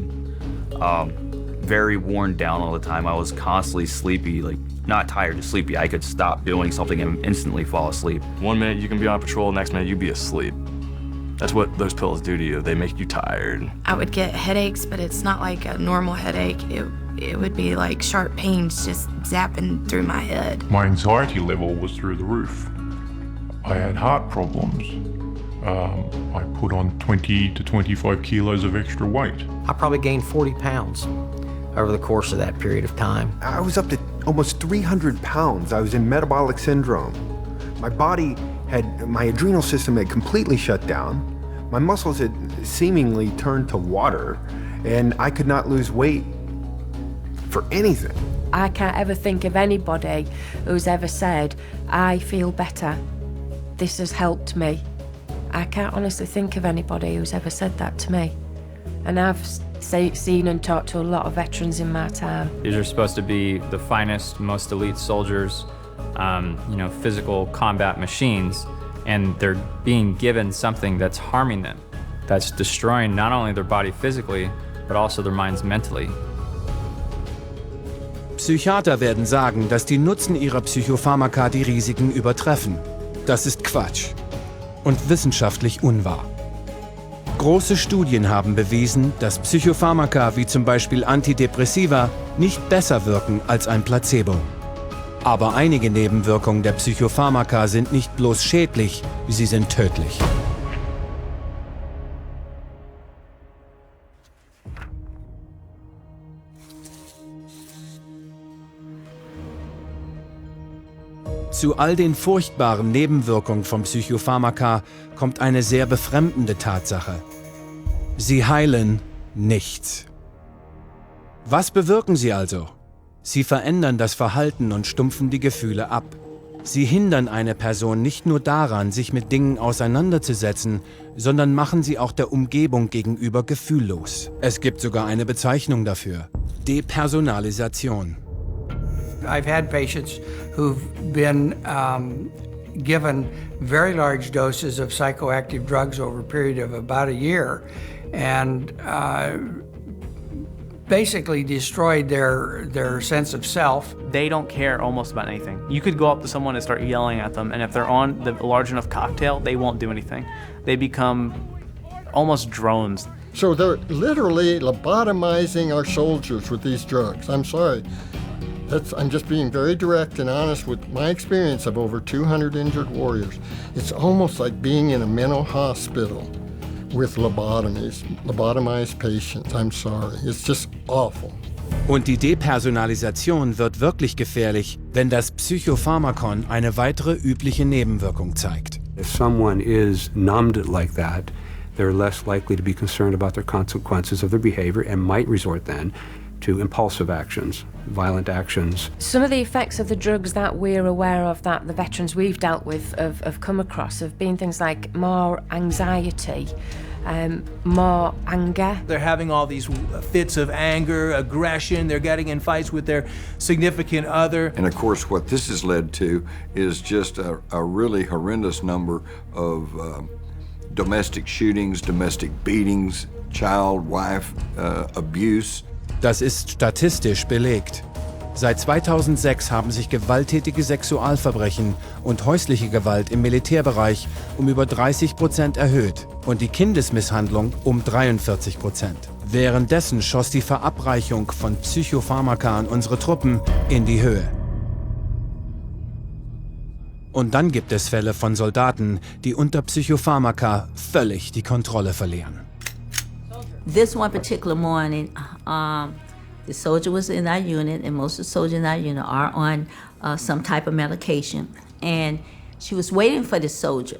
very worn down all the time. I was constantly sleepy, like not tired, just sleepy. I could stop doing something and instantly fall asleep. 1 minute you can be on patrol, next minute you'd be asleep. That's what those pills do to you. They make you tired. I would get headaches, but it's not like a normal headache. It would be like sharp pains just zapping through my head. My anxiety level was through the roof. I had heart problems. I put on 20 to 25 kilos of extra weight. I probably gained 40 pounds over the course of that period of time. I was up to almost 300 pounds. I was in metabolic syndrome. My body my adrenal system had completely shut down. My muscles had seemingly turned to water, and I could not lose weight for anything. I can't ever think of anybody who's ever said, I feel better. This has helped me. I can't honestly think of anybody who's ever said that to me. And I've seen and talked to a lot of veterans in my time. These are supposed to be the finest, most elite soldiers, physical combat machines, and they're being given something that's harming them, that's destroying not only their body physically, but also their minds mentally. Psychiater werden sagen, dass die Nutzen ihrer Psychopharmaka die Risiken übertreffen. Das ist Quatsch und wissenschaftlich unwahr. Große Studien haben bewiesen, dass Psychopharmaka wie zum Beispiel Antidepressiva nicht besser wirken als ein Placebo. Aber einige Nebenwirkungen der Psychopharmaka sind nicht bloß schädlich, sie sind tödlich. Zu all den furchtbaren Nebenwirkungen von Psychopharmaka kommt eine sehr befremdende Tatsache. Sie heilen nichts. Was bewirken sie also? Sie verändern das Verhalten und stumpfen die Gefühle ab. Sie hindern eine Person nicht nur daran, sich mit Dingen auseinanderzusetzen, sondern machen sie auch der Umgebung gegenüber gefühllos. Es gibt sogar eine Bezeichnung dafür: Depersonalisation. I've had patients who've been given very large doses of psychoactive drugs over a period of about a year, and basically destroyed their sense of self. They don't care almost about anything. You could go up to someone and start yelling at them, and if they're on the large enough cocktail, they won't do anything. They become almost drones. So they're literally lobotomizing our soldiers with these drugs. I'm sorry. I'm just being very direct and honest with my experience of over 200 injured warriors. It's almost like being in a mental hospital with lobotomized patients. I'm sorry, it's just awful. Und die Depersonalisation wird wirklich gefährlich, wenn das Psychopharmakon eine weitere übliche Nebenwirkung zeigt. If someone is numbed like that, they're less likely to be concerned about the consequences of their behavior and might resort then to impulsive actions, violent actions. Some of the effects of the drugs that we're aware of, that the veterans we've dealt with have come across, have been things like more anxiety, more anger. They're having all these fits of anger, aggression, they're getting in fights with their significant other. And of course what this has led to is just a really horrendous number of domestic shootings, domestic beatings, child, wife abuse. Das ist statistisch belegt. Seit 2006 haben sich gewalttätige Sexualverbrechen und häusliche Gewalt im Militärbereich um über 30% erhöht und die Kindesmisshandlung um 43%. Währenddessen schoss die Verabreichung von Psychopharmaka an unsere Truppen in die Höhe. Und dann gibt es Fälle von Soldaten, die unter Psychopharmaka völlig die Kontrolle verlieren. This one particular morning, the soldier was in our unit, and most of the soldiers in our unit are on some type of medication. And she was waiting for the soldier.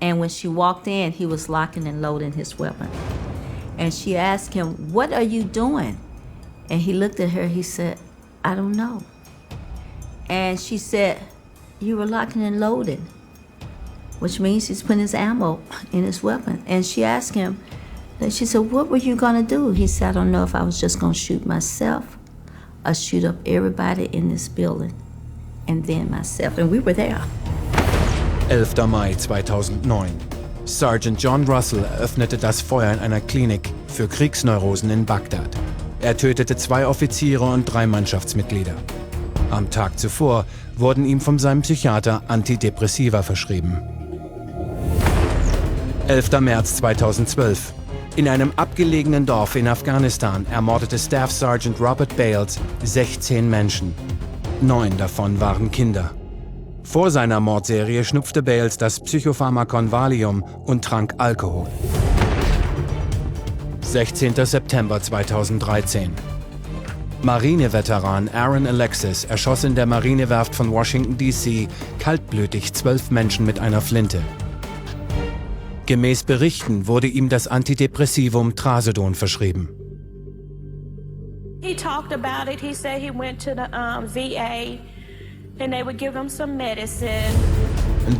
And when she walked in, he was locking and loading his weapon. And she asked him, "What are you doing?" And he looked at her, he said, "I don't know." And she said, "You were locking and loading," which means he's putting his ammo in his weapon. And she asked him, and she said, "What were you gonna do?" He said, "I don't know if I was just gonna shoot myself or shoot up everybody in this building and then myself." And we were there. 11. Mai 2009. Sergeant John Russell eröffnete das Feuer in einer Klinik für Kriegsneurosen in Bagdad. Er tötete 2 Offiziere und 3 Mannschaftsmitglieder. Am Tag zuvor wurden ihm von seinem Psychiater Antidepressiva verschrieben. 11. März 2012. In einem abgelegenen Dorf in Afghanistan ermordete Staff Sergeant Robert Bales 16 Menschen. 9 davon waren Kinder. Vor seiner Mordserie schnupfte Bales das Psychopharmakon Valium und trank Alkohol. 16. September 2013. Marineveteran Aaron Alexis erschoss in der Marinewerft von Washington, D.C. kaltblütig 12 Menschen mit einer Flinte. Gemäß Berichten wurde ihm das Antidepressivum Trazodon verschrieben. He talked about it. He said he went to the VA and they would give him some medicine.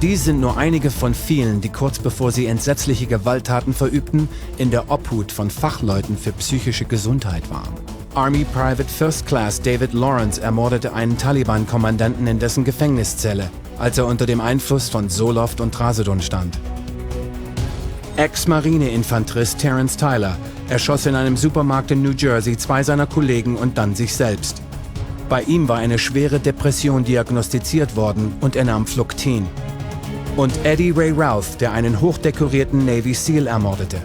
Dies sind nur einige von vielen, die kurz bevor sie entsetzliche Gewalttaten verübten, in der Obhut von Fachleuten für psychische Gesundheit waren. Army Private First Class David Lawrence ermordete einen Taliban-Kommandanten in dessen Gefängniszelle, als er unter dem Einfluss von Zoloft und Trazodon stand. Ex-Marine-Infanterist Terence Tyler erschoss in einem Supermarkt in New Jersey 2 seiner Kollegen und dann sich selbst. Bei ihm war eine schwere Depression diagnostiziert worden und er nahm Fluktin. Und Eddie Ray Routh, der einen hochdekorierten Navy SEAL ermordete.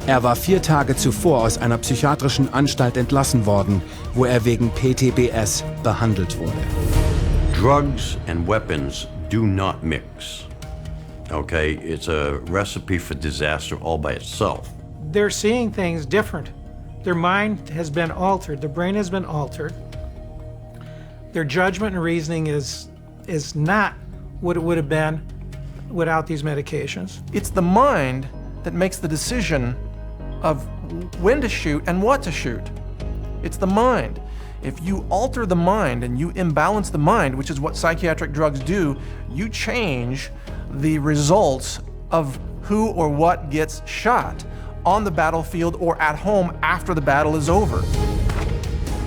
Er war 4 Tage zuvor aus einer psychiatrischen Anstalt entlassen worden, wo er wegen PTBS behandelt wurde. Drugs and weapons do not mix. Okay, it's a recipe for disaster all by itself. They're seeing things different. Their mind has been altered, their brain has been altered. Their judgment and reasoning is not what it would have been without these medications. It's the mind that makes the decision of when to shoot and what to shoot. It's the mind. If you alter the mind and you imbalance the mind, which is what psychiatric drugs do, you change the results of who or what gets shot on the battlefield or at home after the battle is over.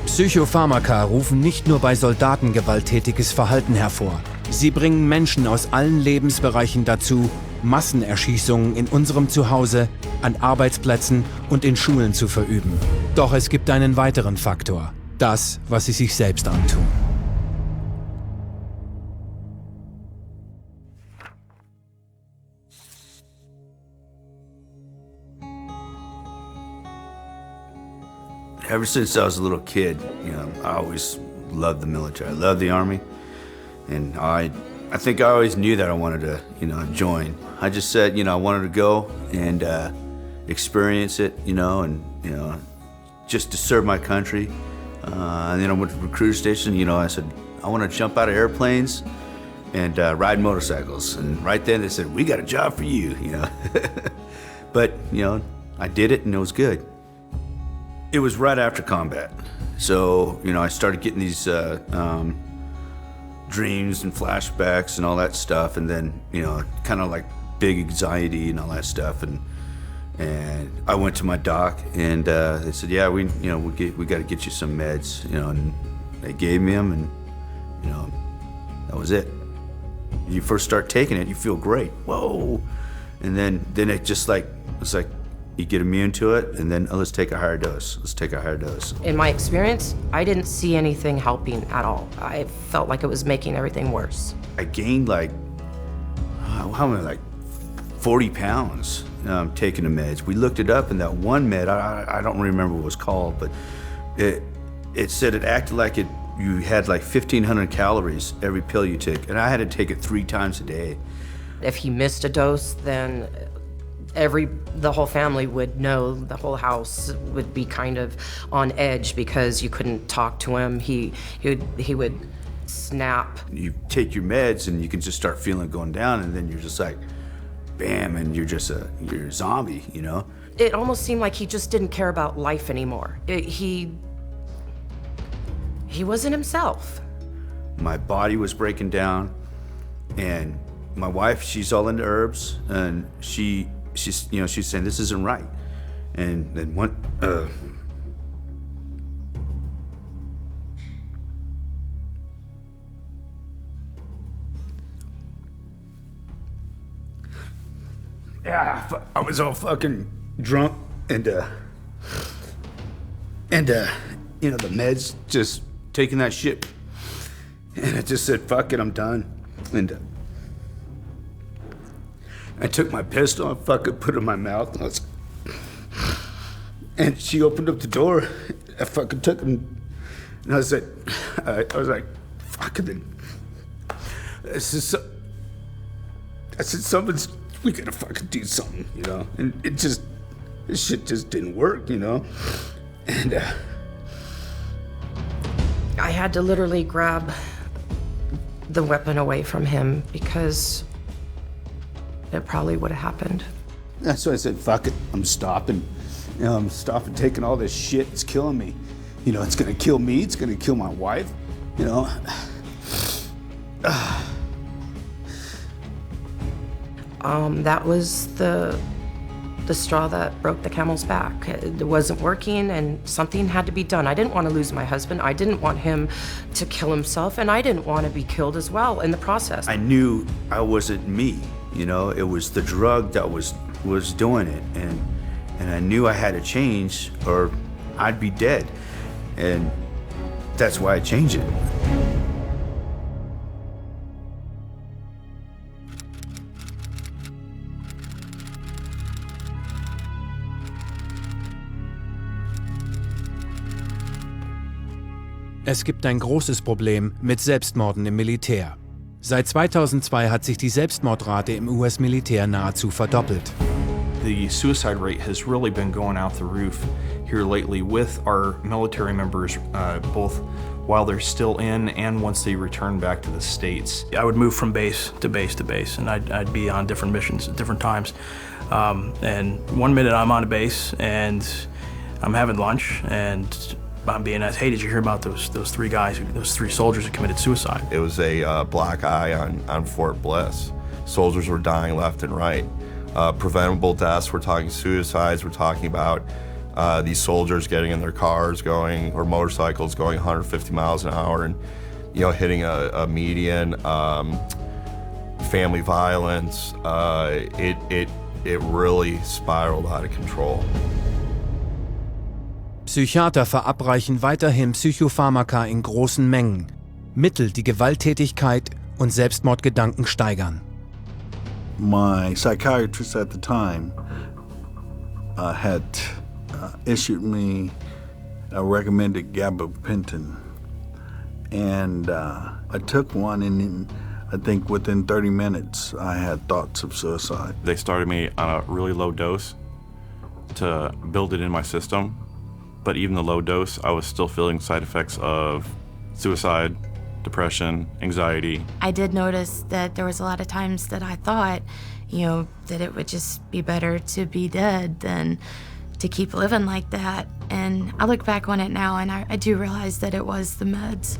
Psychopharmaka rufen nicht nur bei Soldaten gewalttätiges Verhalten hervor. Sie bringen Menschen aus allen Lebensbereichen dazu, Massenerschießungen in unserem Zuhause, an Arbeitsplätzen und in Schulen zu verüben. Doch es gibt einen weiteren Faktor: das, was sie sich selbst antun. Ever since I was a little kid, I always loved the military. I loved the Army, and I think I always knew that I wanted to, join. I just said, I wanted to go and experience it, and just to serve my country. And then I went to the recruiter station. I said, I want to jump out of airplanes and ride motorcycles. And right then they said, we got a job for you, But I did it, and it was good. It was right after combat, So, you know, I started getting these dreams and flashbacks and all that stuff, and then, you know, kind of like big anxiety and all that stuff. And I went to my doc, and they said, yeah, we got to get you some meds, you know, and they gave me them, and, you know, that was it. You first start taking it, you feel great. Whoa. And then it just like, it's like, you get immune to it, and then let's take a higher dose. Let's take a higher dose. In my experience, I didn't see anything helping at all. I felt like it was making everything worse. I gained like, how many, like 40 pounds taking the meds. We looked it up, and that one med, I don't remember what it was called, but it said it acted like you had like 1,500 calories every pill you took, and I had to take it 3 times a day. If he missed a dose, then the whole family would know, the whole house would be kind of on edge because you couldn't talk to him. He would snap. You take your meds and you can just start feeling it going down, and then you're just like, bam, and you're a zombie, you know? It almost seemed like he just didn't care about life anymore. He wasn't himself. My body was breaking down, and my wife, she's all into herbs, and she's saying this isn't right. And then I was all fucking drunk, and you know, the meds, just taking that shit, and I just said, fuck it, I'm done. And I took my pistol and fucking put it in my mouth, and she opened up the door. I fucking took it, and I was like, fuck it. I said, we gotta fucking do something, you know? And this shit just didn't work, you know? And I had to literally grab the weapon away from him because it probably would have happened. That's why I said, fuck it, I'm stopping. You know, I'm stopping taking all this shit. It's killing me. You know, it's gonna kill me. It's gonna kill my wife. You know. That was the straw that broke the camel's back. It wasn't working, and something had to be done. I didn't want to lose my husband. I didn't want him to kill himself, and I didn't want to be killed as well in the process. I knew I wasn't me. You know, it was the drug that was doing it, and I knew I had to change or I'd be dead, and that's why I changed it. Es gibt ein großes Problem mit Selbstmorden im Militär. Seit 2002 hat sich die Selbstmordrate im US-Militär nahezu verdoppelt. The suicide rate has really been going out the roof here lately with our military members, both while they're still in and once they return back to the States. I would move from base to base to base, and I'd be on different missions at different times. And one minute I'm on a base and I'm having lunch, and I'm being asked, hey, did you hear about those 3 guys, those 3 soldiers who committed suicide? It was a black eye on Fort Bliss. Soldiers were dying left and right. Preventable deaths, we're talking suicides, we're talking about these soldiers getting in their cars or motorcycles going 150 miles an hour and, you know, hitting a median. Family violence, it really spiraled out of control. Psychiater verabreichen weiterhin Psychopharmaka in großen Mengen. Mittel, die Gewalttätigkeit und Selbstmordgedanken steigern. My psychiatrist at the time had issued me a recommended gabapentin, and I took one, and I think within 30 minutes I had thoughts of suicide. They started me on a really low dose to build it in my system, but even the low dose, I was still feeling side effects of suicide, depression, anxiety. I did notice that there was a lot of times that I thought, you know, that it would just be better to be dead than to keep living like that. And I look back on it now and I do realize that it was the meds.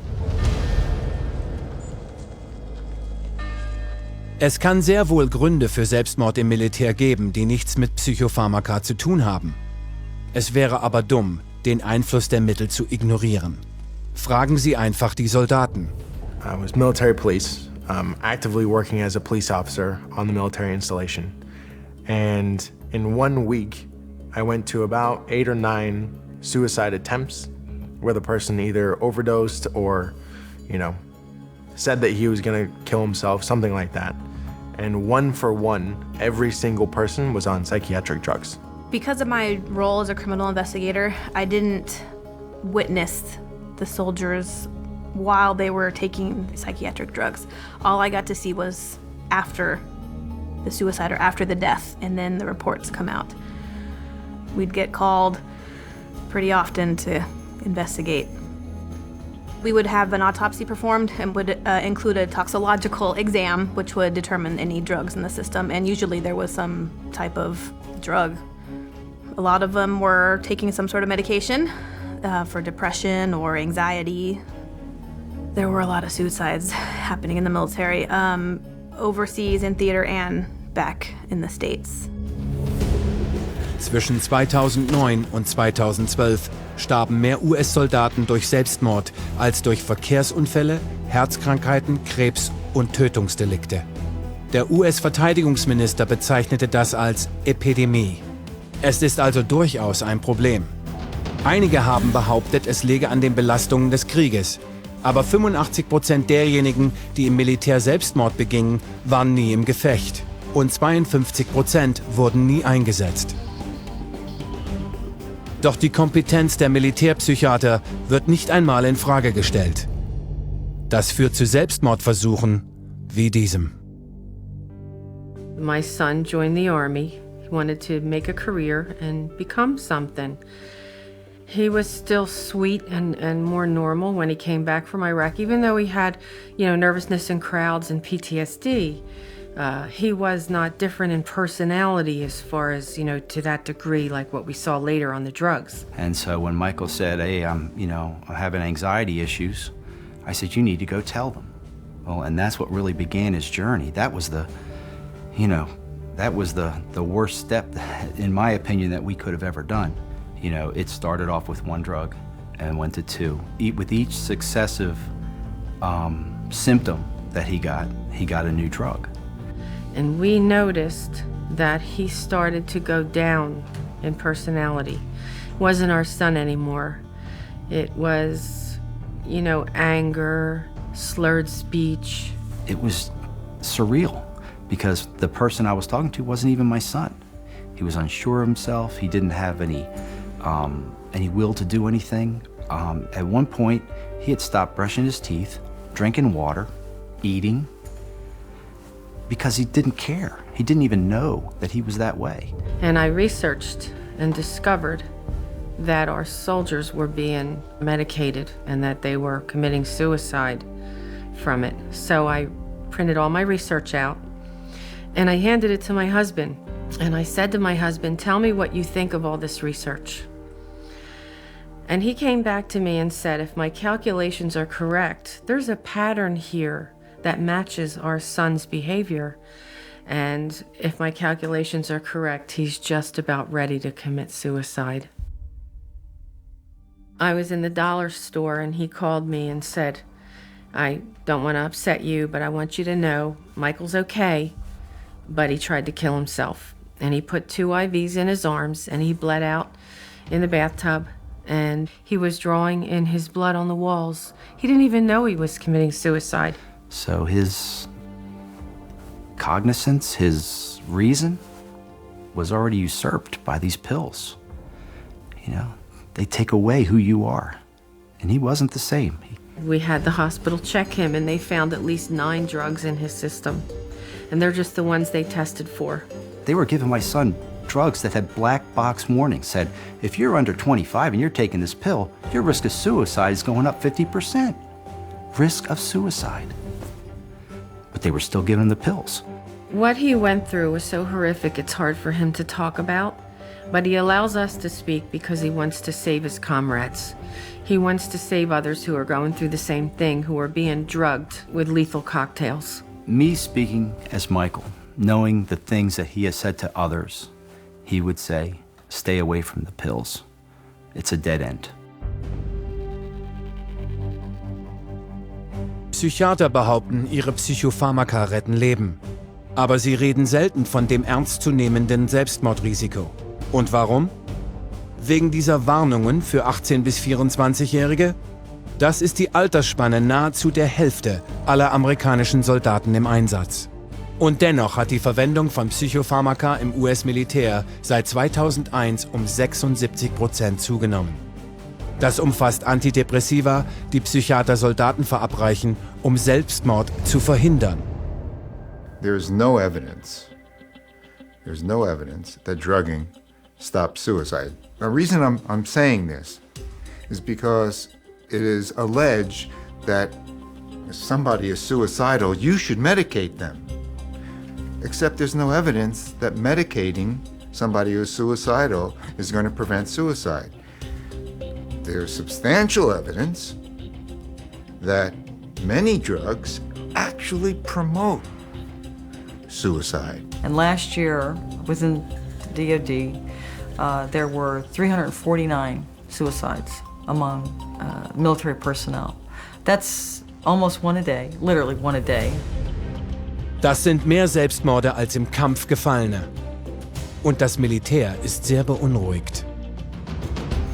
Es kann sehr wohl Gründe für Selbstmord im Militär geben, die nichts mit Psychopharmaka zu tun haben. Es wäre aber dumm, den Einfluss der Mittel zu ignorieren. Fragen Sie einfach die Soldaten. I was military police, actively working as a police officer on the military installation. And in 1 week, I went to about 8 or 9 suicide attempts where the person either overdosed or, said that he was gonna kill himself, something like that. And 1 for 1, every single person was on psychiatric drugs. Because of my role as a criminal investigator, I didn't witness the soldiers while they were taking psychiatric drugs. All I got to see was after the suicide or after the death, and then the reports come out. We'd get called pretty often to investigate. We would have an autopsy performed and would include a toxicological exam, which would determine any drugs in the system, and usually there was some type of drug. A lot of them were taking some sort of medication for depression or anxiety. There were a lot of suicides happening in the military, overseas in theater and back in the States. Zwischen 2009 und 2012 starben mehr US-Soldaten durch Selbstmord als durch Verkehrsunfälle, Herzkrankheiten, Krebs und Tötungsdelikte. Der US-Verteidigungsminister bezeichnete das als Epidemie. Es ist also durchaus ein Problem. Einige haben behauptet, es läge an den Belastungen des Krieges. Aber 85% derjenigen, die im Militär Selbstmord begingen, waren nie im Gefecht. Und 52% wurden nie eingesetzt. Doch die Kompetenz der Militärpsychiater wird nicht einmal in Frage gestellt. Das führt zu Selbstmordversuchen wie diesem. My son joined the Army. He wanted to make a career and become something. He was still sweet and more normal when he came back from Iraq, even though he had, nervousness in crowds and PTSD. He was not different in personality as far as, to that degree like what we saw later on the drugs. And so when Michael said, hey, I'm having anxiety issues, I said, you need to go tell them. Well, and that's what really began his journey. That was the worst step, in my opinion, that we could have ever done. It started off with 1 drug and went to 2. With each successive symptom that he got a new drug. And we noticed that he started to go down in personality. It wasn't our son anymore. It was, anger, slurred speech. It was surreal because the person I was talking to wasn't even my son. He was unsure of himself. He didn't have any will to do anything. At one point, he had stopped brushing his teeth, drinking water, eating, because he didn't care. He didn't even know that he was that way. And I researched and discovered that our soldiers were being medicated and that they were committing suicide from it. So I printed all my research out and I handed it to my husband. And I said to my husband, tell me what you think of all this research. And he came back to me and said, if my calculations are correct, there's a pattern here that matches our son's behavior. And if my calculations are correct, he's just about ready to commit suicide. I was in the dollar store and he called me and said, I don't want to upset you, but I want you to know Michael's okay, but he tried to kill himself. And he put 2 IVs in his arms and he bled out in the bathtub and he was drawing in his blood on the walls. He didn't even know he was committing suicide. So his cognizance, his reason, was already usurped by these pills. They take away who you are. And he wasn't the same. We had the hospital check him and they found at least 9 drugs in his system. And they're just the ones they tested for. They were giving my son drugs that had black box warnings, said, if you're under 25 and you're taking this pill, your risk of suicide is going up 50%. Risk of suicide. But they were still giving him the pills. What he went through was so horrific, it's hard for him to talk about. But he allows us to speak because he wants to save his comrades. He wants to save others who are going through the same thing, who are being drugged with lethal cocktails. Me speaking as Michael, knowing the things that he has said to others, he would say, stay away from the pills. It's a dead end. Psychiater behaupten, ihre Psychopharmaka retten Leben. Aber sie reden selten von dem ernstzunehmenden Selbstmordrisiko. Und warum? Wegen dieser Warnungen für 18- bis 24-Jährige? Das ist die Altersspanne nahezu der Hälfte aller amerikanischen Soldaten im Einsatz. Und dennoch hat die Verwendung von Psychopharmaka im US-Militär seit 2001 um 76% zugenommen. Das umfasst Antidepressiva, die Psychiater Soldaten verabreichen, um Selbstmord zu verhindern. There's no evidence that drugging stops suicide. The reason I'm saying this is because it is alleged that if somebody is suicidal, you should medicate them. Except there's no evidence that medicating somebody who is suicidal is going to prevent suicide. There's substantial evidence that many drugs actually promote suicide. And last year, within the DoD, there were 349 suicides among military personnel. That's almost one a day, literally one a day. Das sind mehr Selbstmorde als im Kampf Gefallene. Und das Militär ist sehr beunruhigt.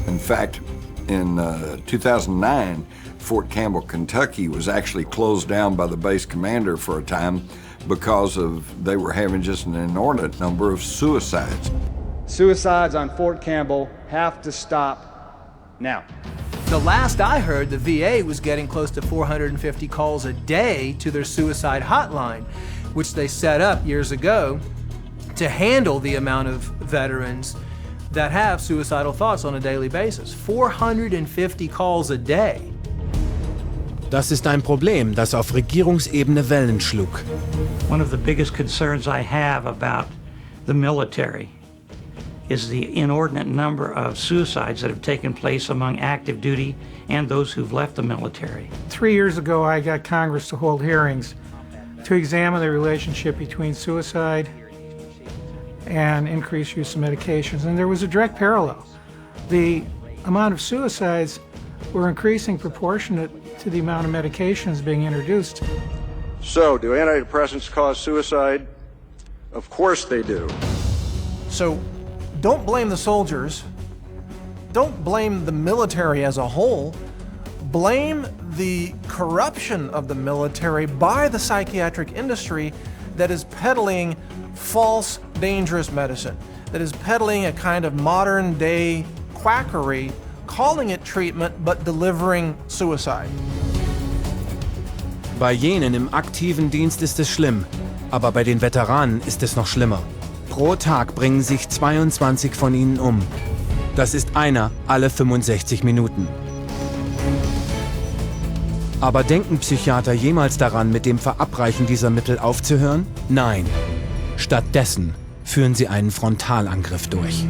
In fact, in 2009, Fort Campbell, Kentucky was actually closed down by the base commander for a time because they were having just an inordinate number of suicides. Suicides on Fort Campbell have to stop now. The last I heard, the VA was getting close to 450 calls a day to their suicide hotline, which they set up years ago to handle the amount of veterans that have suicidal thoughts on a daily basis. 450 calls a day. Das ist ein Problem, das auf Regierungsebene Wellen schlug. One of the biggest concerns I have about the military is the inordinate number of suicides that have taken place among active duty and those who've left the military. 3 years ago, I got Congress to hold hearings to examine the relationship between suicide and increased use of medications, and there was a direct parallel. The amount of suicides were increasing proportionate to the amount of medications being introduced. So, do antidepressants cause suicide? Of course they do. So, don't blame the soldiers. Don't blame the military as a whole. Blame the corruption of the military by the psychiatric industry that is peddling false, dangerous medicine, that is peddling a kind of modern-day quackery, calling it treatment, but delivering suicide. Bei jenen im aktiven Dienst ist es schlimm, aber bei den Veteranen ist es noch schlimmer. Pro Tag bringen sich 22 von ihnen um. Das ist einer alle 65 Minuten. Aber denken Psychiater jemals daran, mit dem Verabreichen dieser Mittel aufzuhören? Nein. Stattdessen führen sie einen Frontalangriff durch.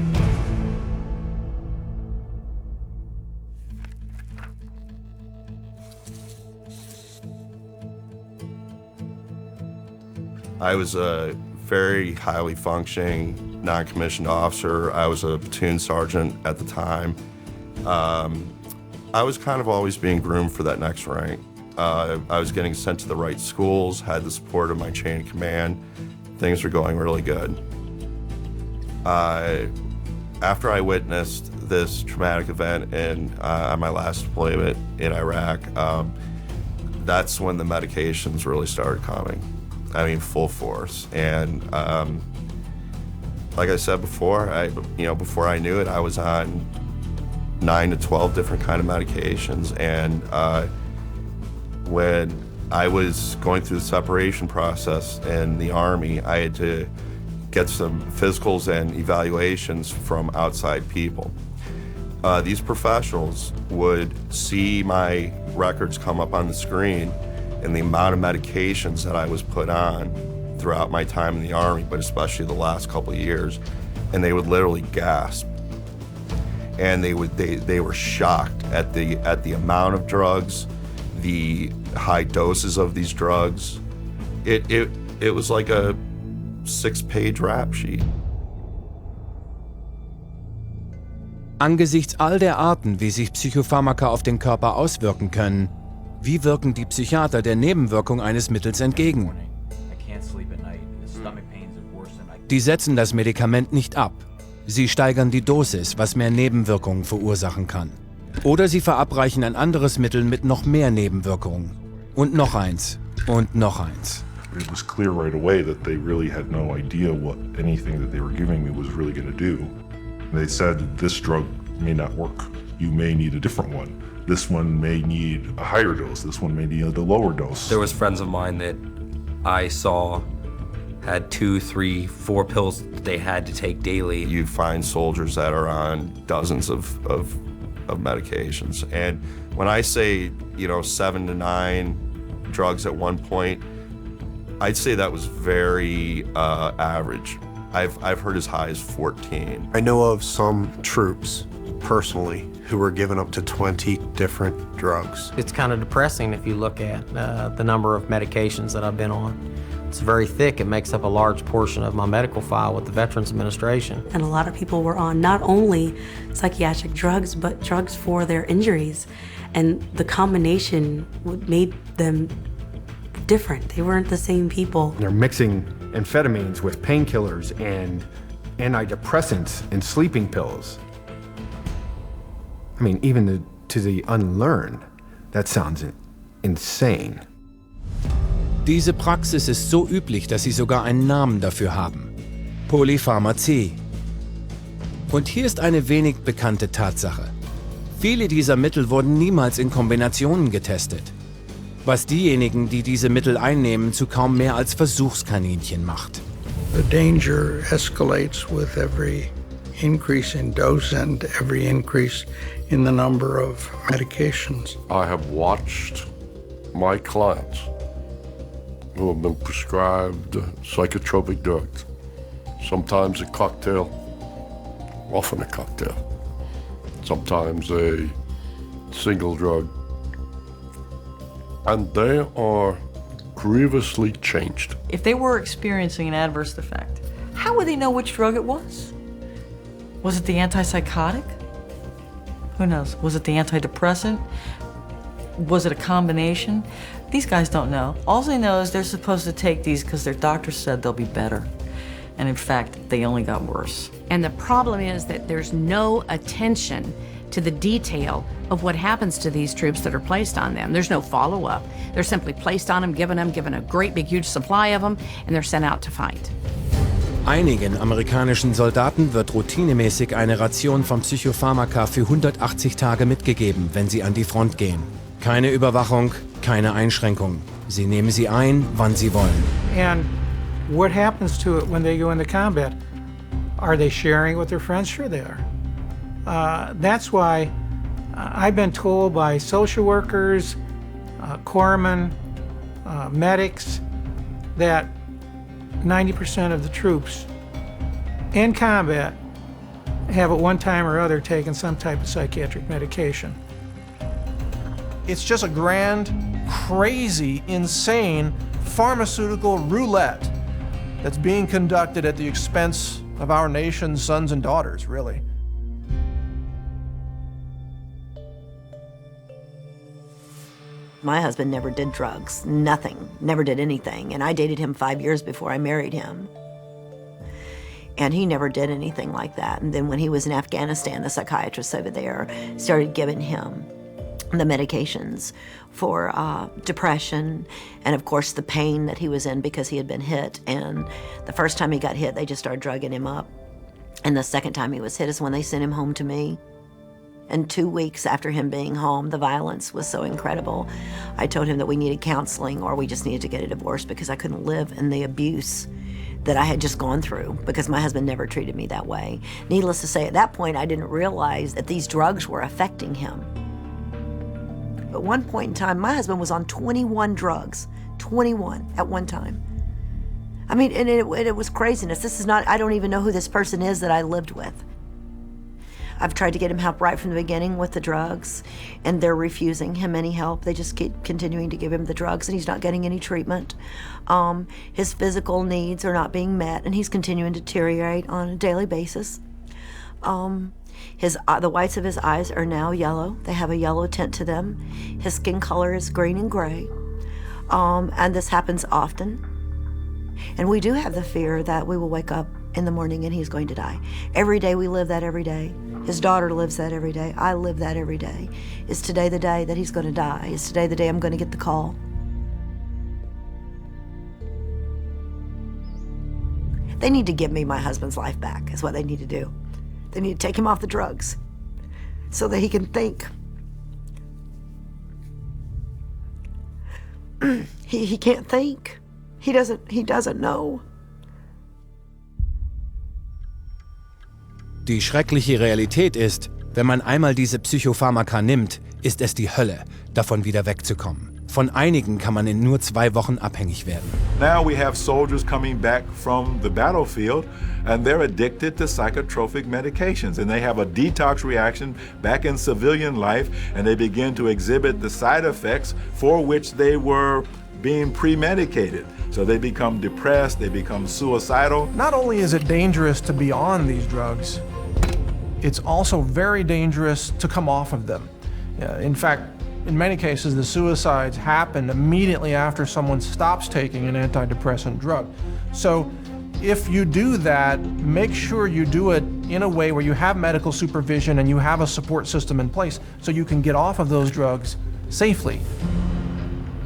I was a very highly functioning non-commissioned officer. I was a platoon sergeant at the time. I was kind of always being groomed for that next rank. I was getting sent to the right schools, had the support of my chain of command. Things were going really good. After I witnessed this traumatic event on my last deployment in Iraq, that's when the medications really started coming. I mean, full force. And like I said before, before I knew it, I was on 9 to 12 different kind of medications. And when I was going through the separation process in the Army, I had to get some physicals and evaluations from outside people. These professionals would see my records come up on the screen and the amount of medications that I was put on throughout my time in the Army, but especially the last couple of years. and they would literally gasp. And they were shocked at the amount of drugs, the high doses of these drugs. It was like a 6-page rap sheet. Angesichts all der Arten, wie sich Psychopharmaka auf den Körper auswirken können, wie wirken die Psychiater der Nebenwirkung eines Mittels entgegen? Die setzen das Medikament nicht ab. Sie steigern die Dosis, was mehr Nebenwirkungen verursachen kann. Oder sie verabreichen ein anderes Mittel mit noch mehr Nebenwirkungen. Und noch eins. Und noch eins. It was clear right away that they really had no idea what anything that they were giving me was really going to do. They said, this drug may not work. You may need a different one. This one may need a higher dose. This one may need a lower dose. There was friends of mine that I saw had 2, 3, 4 pills that they had to take daily. You find soldiers that are on dozens of medications. And when I say, 7 to 9 drugs at one point, I'd say that was very average. I've heard as high as 14. I know of some troops, personally, who were given up to 20 different drugs. It's kind of depressing if you look at the number of medications that I've been on. It's very thick. It makes up a large portion of my medical file with the Veterans Administration. And a lot of people were on not only psychiatric drugs, but drugs for their injuries. And the combination made them different. They weren't the same people. They're mixing amphetamines with painkillers and antidepressants and sleeping pills. I mean, even to the unlearned, that sounds insane. Diese Praxis ist so üblich, dass sie sogar einen Namen dafür haben. Polypharmazie. Und hier ist eine wenig bekannte Tatsache. Viele dieser Mittel wurden niemals in Kombinationen getestet. Was diejenigen, die diese Mittel einnehmen, zu kaum mehr als Versuchskaninchen macht. The danger escalates with every increase in dose and every increase in the number of medications. I have watched my clients who have been prescribed psychotropic drugs, sometimes a cocktail, often a cocktail, sometimes a single drug, and they are grievously changed. If they were experiencing an adverse effect, how would they know which drug it was? Was it the antipsychotic? Who knows? Was it the antidepressant? Was it a combination? These guys don't know. All they know is they're supposed to take these because their doctor said they'll be better. And in fact, they only got worse. And the problem is that there's no attention to the detail of what happens to these troops that are placed on them. There's no follow-up. They're simply placed on them, given a great big huge supply of them, and they're sent out to fight. Einigen amerikanischen Soldaten wird routinemäßig eine Ration von Psychopharmaka für 180 Tage mitgegeben, wenn sie an die Front gehen. Keine Überwachung, keine Einschränkung. Sie nehmen sie ein, wann sie wollen. And what happens to it when they go into combat? Are they sharing with their friends? Sure they are. That's why I've been told by social workers, corpsmen, medics, that 90% of the troops in combat have at one time or other taken some type of psychiatric medication. It's just a grand, crazy, insane pharmaceutical roulette that's being conducted at the expense of our nation's sons and daughters, really. My husband never did drugs, nothing, never did anything. And I dated him 5 years before I married him. And he never did anything like that. And then when he was in Afghanistan, the psychiatrist over there started giving him the medications for depression and, of course, the pain that he was in because he had been hit. And the first time he got hit, they just started drugging him up. And the second time he was hit is when they sent him home to me. And 2 weeks after him being home, the violence was so incredible. I told him that we needed counseling or we just needed to get a divorce because I couldn't live in the abuse that I had just gone through because my husband never treated me that way. Needless to say, at that point, I didn't realize that these drugs were affecting him. At one point in time, my husband was on 21 drugs, 21 at one time. I mean, and it was craziness. This is not, I don't even know who this person is that I lived with. I've tried to get him help right from the beginning with the drugs, and they're refusing him any help. They just keep continuing to give him the drugs, and he's not getting any treatment. His physical needs are not being met, and he's continuing to deteriorate on a daily basis. The whites of his eyes are now yellow. They have a yellow tint to them. His skin color is green and gray, and this happens often. And we do have the fear that we will wake up in the morning and he's going to die. Every day we live that every day. His daughter lives that every day. I live that every day. Is today the day that he's going to die? Is today the day I'm going to get the call? They need to give me my husband's life back, is what they need to do. They need to take him off the drugs so that he can think. He can't think. He doesn't know. Die schreckliche Realität ist, wenn man einmal diese Psychopharmaka nimmt, ist es die Hölle, davon wieder wegzukommen. Von einigen kann man in nur 2 Wochen abhängig werden. Now we have soldiers coming back from the battlefield and they're addicted to psychotropic medications and they have a detox reaction back in civilian life and they begin to exhibit the side effects for which they were being pre-medicated. So they become depressed, they become suicidal. Not only is it dangerous to be on these drugs, it's also very dangerous to come off of them. In fact, in many cases, the suicides happen immediately after someone stops taking an antidepressant drug. So if you do that, make sure you do it in a way where you have medical supervision and you have a support system in place so you can get off of those drugs safely.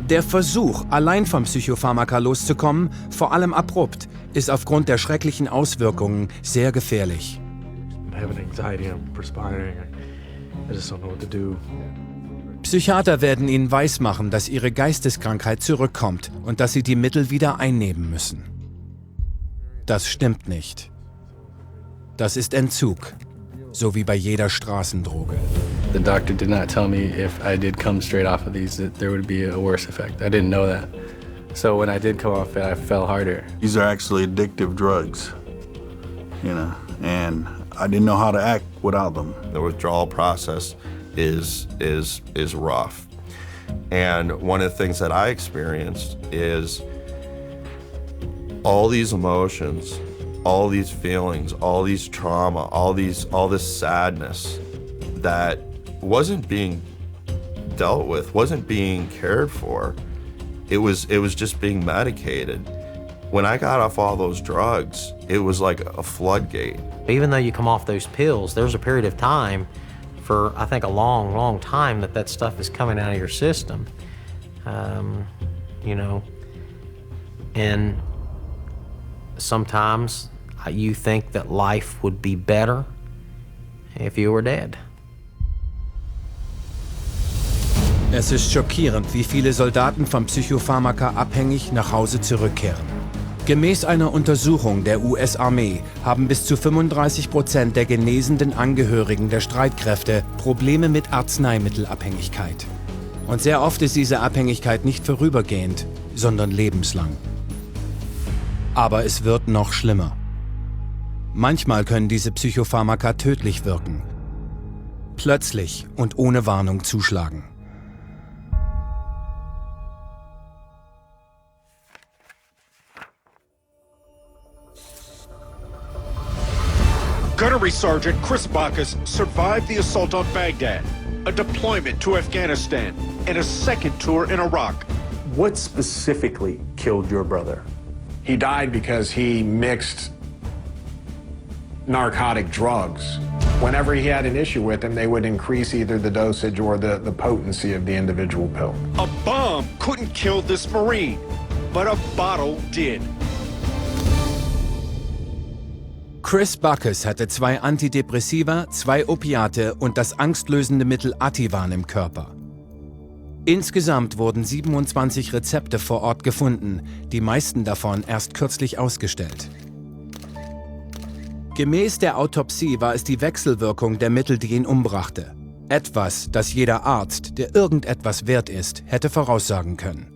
Der Versuch, allein vom Psychopharmaka loszukommen, vor allem abrupt, ist aufgrund der schrecklichen Auswirkungen sehr gefährlich. Psychiater werden ihnen weismachen, dass ihre Geisteskrankheit zurückkommt und dass sie die Mittel wieder einnehmen müssen. Das stimmt nicht. Das ist Entzug, so wie bei jeder Straßendroge. The doctor did not tell me if I did come straight off of these that there would be a worse effect. I didn't know that. So when I did come off it, I fell harder. These are actually addictive drugs, and I didn't know how to act without them. The withdrawal process is rough. And one of the things that I experienced is all these emotions, all these feelings, all these trauma, all this sadness that wasn't being dealt with, wasn't being cared for. It was just being medicated. When I got off all those drugs, it was like a floodgate. Even though you come off those pills, there's a period of time for, I think, a long, long time that stuff is coming out of your system. And sometimes you think that life would be better if you were dead. Es ist schockierend, wie viele Soldaten vom Psychopharmaka abhängig nach Hause zurückkehren. Gemäß einer Untersuchung der US-Armee haben bis zu 35% der genesenen Angehörigen der Streitkräfte Probleme mit Arzneimittelabhängigkeit. Und sehr oft ist diese Abhängigkeit nicht vorübergehend, sondern lebenslang. Aber es wird noch schlimmer. Manchmal können diese Psychopharmaka tödlich wirken. Plötzlich und ohne Warnung zuschlagen. Gunnery Sergeant Chris Bacchus survived the assault on Baghdad, a deployment to Afghanistan, and a second tour in Iraq. What specifically killed your brother? He died because he mixed narcotic drugs. Whenever he had an issue with them, they would increase either the dosage or the potency of the individual pill. A bomb couldn't kill this Marine, but a bottle did. Chris Bacchus hatte 2 Antidepressiva, 2 Opiate und das angstlösende Mittel Ativan im Körper. Insgesamt wurden 27 Rezepte vor Ort gefunden, die meisten davon erst kürzlich ausgestellt. Gemäß der Autopsie war es die Wechselwirkung der Mittel, die ihn umbrachte. Etwas, das jeder Arzt, der irgendetwas wert ist, hätte voraussagen können.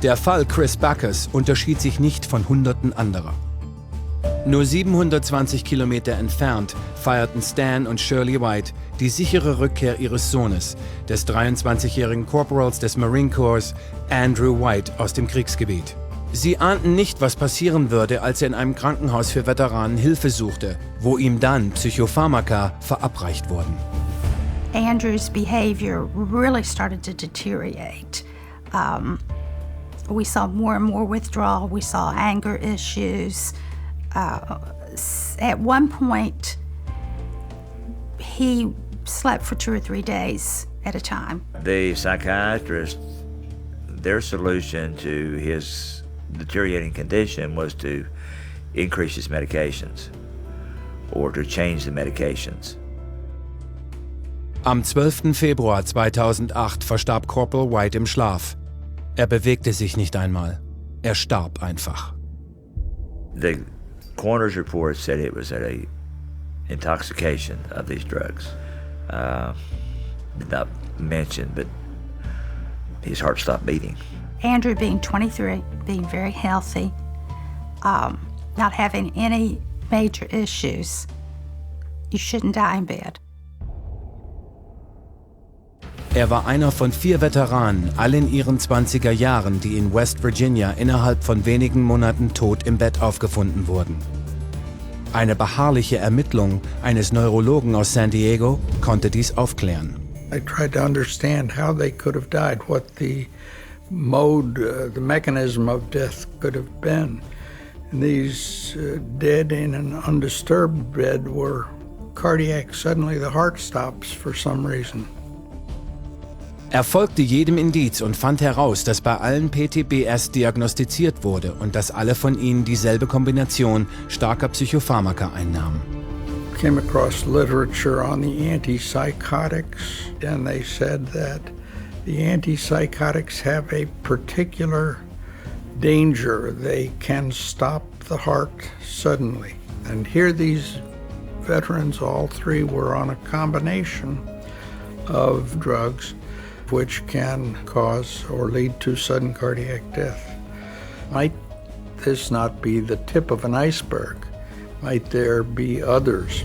Der Fall Chris Backus unterschied sich nicht von Hunderten anderer. Nur 720 Kilometer entfernt feierten Stan und Shirley White die sichere Rückkehr ihres Sohnes, des 23-jährigen Corporals des Marine Corps, Andrew White, aus dem Kriegsgebiet. Sie ahnten nicht, was passieren würde, als er in einem Krankenhaus für Veteranen Hilfe suchte, wo ihm dann Psychopharmaka verabreicht wurden. Andrew's behavior really started to deteriorate. We saw more and more withdrawal. We saw anger issues. At one point, he slept for 2 or 3 days at a time. The psychiatrist, their solution to his deteriorating condition was to increase his medications or to change the medications. Am 12. Februar 2008 verstarb Corporal White im Schlaf. Er bewegte sich nicht einmal. Er starb einfach. The coroner's report said it was a intoxication of these drugs. Did not mention, but his heart stopped beating. Andrew being 23, being very healthy, not having any major issues, you shouldn't die in bed. Er war einer von 4 Veteranen, alle in ihren 20er Jahren, die in West Virginia innerhalb von wenigen Monaten tot im Bett aufgefunden wurden. Eine beharrliche Ermittlung eines Neurologen aus San Diego konnte dies aufklären. I tried to understand how they could have died, what the mode, the mechanism of death could have been. And these dead in an undisturbed bed were cardiac. Suddenly the heart stops for some reason. Er folgte jedem Indiz und fand heraus, dass bei allen PTBS diagnostiziert wurde und dass alle von ihnen dieselbe Kombination starker Psychopharmaka einnahmen. Came across literature on the antipsychotics, and they said that the antipsychotics have a particular danger. They can stop the heart suddenly. And here these veterans, all 3 were on a combination of drugs which can cause or lead to sudden cardiac death. Might this not be the tip of an iceberg? Might there be others?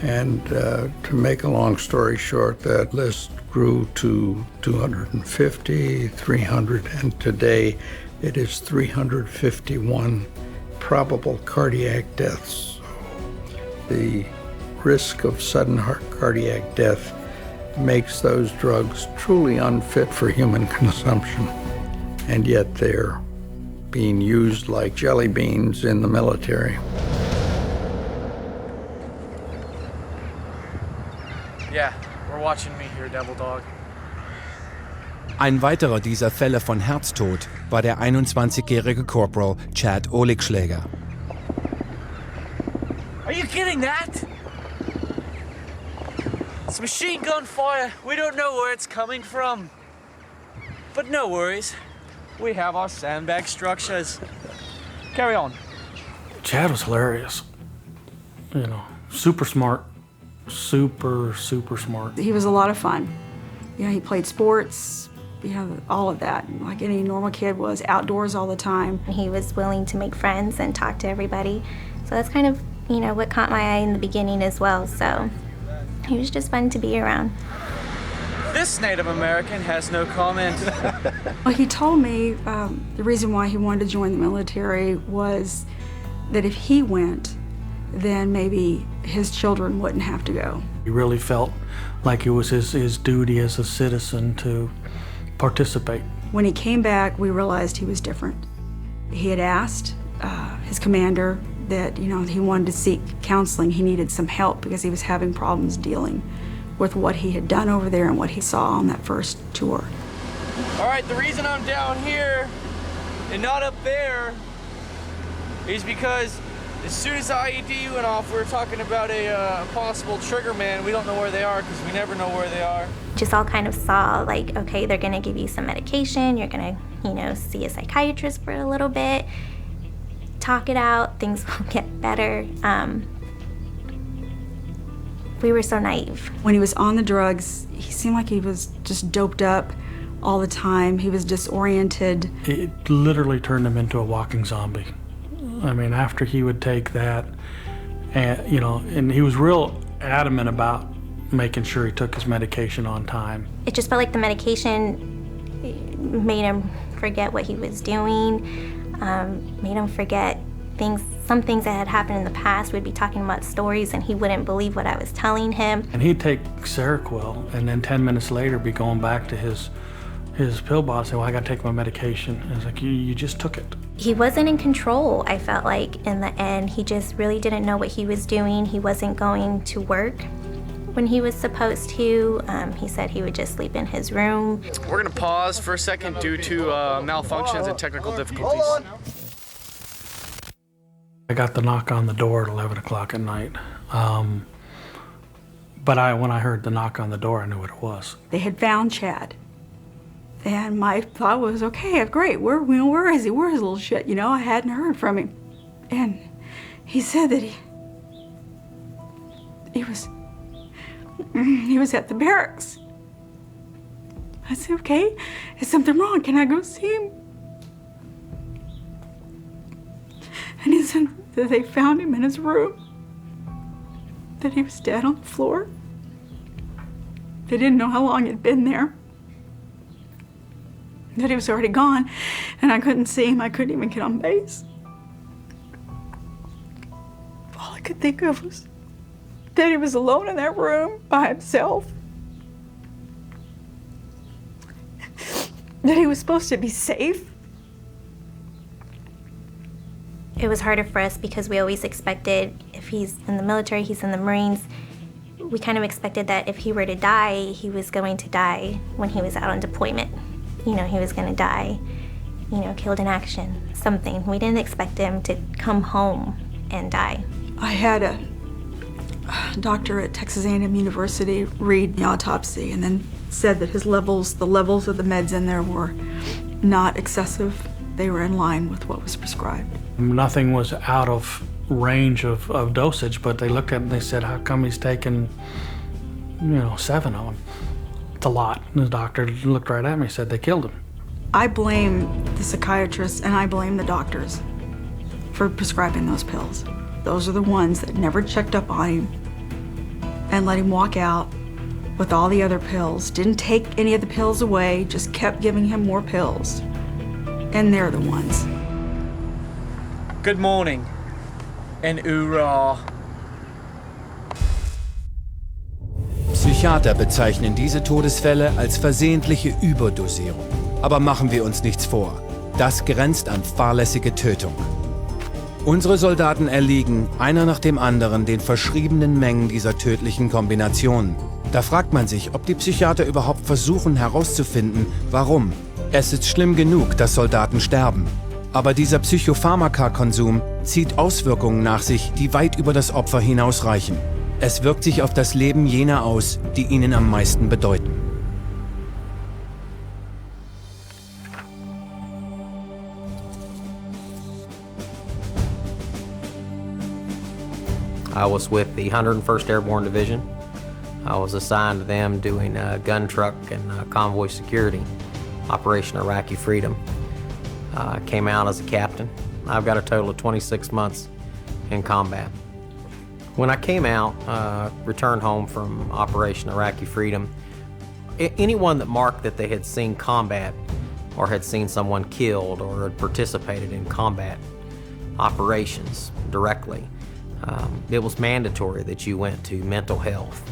And to make a long story short, that list grew to 250, 300, and today it is 351 probable cardiac deaths. The risk of sudden cardiac death makes those drugs truly unfit for human consumption, and yet they're being used like jelly beans in the military. Yeah, we're watching me here, Devil Dog. Ein weiterer dieser Fälle von Herztod war der 21-jährige Corporal Chad Oligschläger. Are you kidding that? It's machine gun fire. We don't know where it's coming from. But no worries. We have our sandbag structures. Carry on. Chad was hilarious. You know, super smart. Super smart. He was a lot of fun. You know, he played sports, you know, all of that. Like any normal kid was, outdoors all the time. He was willing to make friends and talk to everybody. So that's kind of, you know, what caught my eye in the beginning as well. So he was just fun to be around. This Native American has no comment. Well, he told me the reason why he wanted to join the military was that if he went, then maybe his children wouldn't have to go. He really felt like it was his duty as a citizen to participate. When he came back, we realized he was different. He had asked his commander that, you know, he wanted to seek counseling. He needed some help because he was having problems dealing with what he had done over there and what he saw on that first tour. All right, the reason I'm down here and not up there is because as soon as the IED went off, we were talking about a possible trigger man. We don't know where they are because we never know where they are. Just all kind of saw like, okay, they're gonna give you some medication. You're gonna, you know, see a psychiatrist for a little bit, talk it out, things will get better. We were so naive. When he was on the drugs, he seemed like he was just doped up, all the time. He was disoriented. It literally turned him into a walking zombie. I mean, after he would take that, and and he was real adamant about making sure he took his medication on time. It just felt like the medication made him forget what he was doing, made him forget some things that had happened in the past. We'd be talking about stories and he wouldn't believe what I was telling him. And he'd take Seroquel and then 10 minutes later be going back to his pill bottle and say, well, I gotta take my medication. And it's like, you just took it. He wasn't in control, I felt like, in the end. He just really didn't know what he was doing. He wasn't going to work when he was supposed to. He said he would just sleep in his room. We're gonna pause for a second due to malfunctions and technical difficulties. I got the knock on the door at 11 o'clock at night. But when I heard the knock on the door, I knew what it was. They had found Chad. And my thought was, okay, great, where is he? Where's his little shit? I hadn't heard from him. And he said that he was at the barracks. I said, okay, is something wrong? Can I go see him? And he said that they found him in his room, that he was dead on the floor. They didn't know how long he'd been there, that he was already gone, and I couldn't see him. I couldn't even get on base. All I could think of was that he was alone in that room by himself, that he was supposed to be safe. It was harder for us because we always expected, if he's in the military, he's in the Marines, we kind of expected that if he were to die, he was going to die when he was out on deployment. He was going to die, killed in action, something. We didn't expect him to come home and die. I had a doctor at Texas A&M University read the autopsy and then said that the levels of the meds in there were not excessive. They were in line with what was prescribed. Nothing was out of range of dosage, but they looked at it and they said, how come he's taking, 7 of them? It's a lot. And the doctor looked right at me and said, they killed him. I blame the psychiatrists and I blame the doctors for prescribing those pills. Those are the ones that never checked up on him and let him walk out with all the other pills. Didn't take any of the pills away, just kept giving him more pills. And they're the ones. Good morning and hoorah. Psychiater bezeichnen diese Todesfälle als versehentliche Überdosierung. Aber machen wir uns nichts vor. Das grenzt an fahrlässige Tötung. Unsere Soldaten erliegen, einer nach dem anderen, den verschriebenen Mengen dieser tödlichen Kombinationen. Da fragt man sich, ob die Psychiater überhaupt versuchen herauszufinden, warum. Es ist schlimm genug, dass Soldaten sterben. Aber dieser Psychopharmaka-Konsum zieht Auswirkungen nach sich, die weit über das Opfer hinausreichen. Es wirkt sich auf das Leben jener aus, die ihnen am meisten bedeuten. I was with the 101st Airborne Division. I was assigned to them doing gun truck and convoy security, Operation Iraqi Freedom. I came out as a captain. I've got a total of 26 months in combat. When I came out, returned home from Operation Iraqi Freedom, anyone that marked that they had seen combat or had seen someone killed or had participated in combat operations directly, it was mandatory that you went to mental health.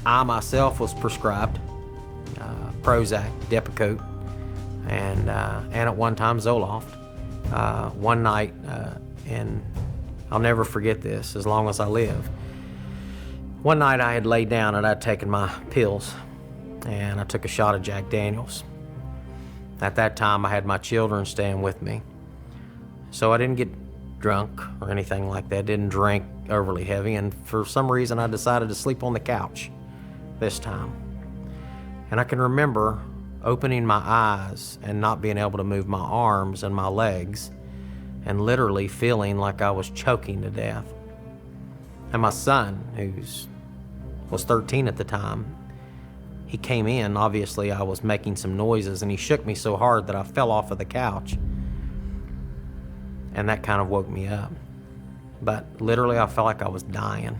I myself was prescribed Prozac, Depakote, and at one time Zoloft. One night, and I'll never forget this as long as I live. One night I had laid down and I'd taken my pills and I took a shot of Jack Daniels. At that time I had my children staying with me. So I didn't get drunk or anything like that, didn't drink overly heavy, and for some reason I decided to sleep on the couch this time. And I can remember opening my eyes and not being able to move my arms and my legs and literally feeling like I was choking to death. And my son, who was 13 at the time, He came in, obviously I was making some noises, and he shook me so hard that I fell off of the couch. And that kind of woke me up. But literally I felt like I was dying.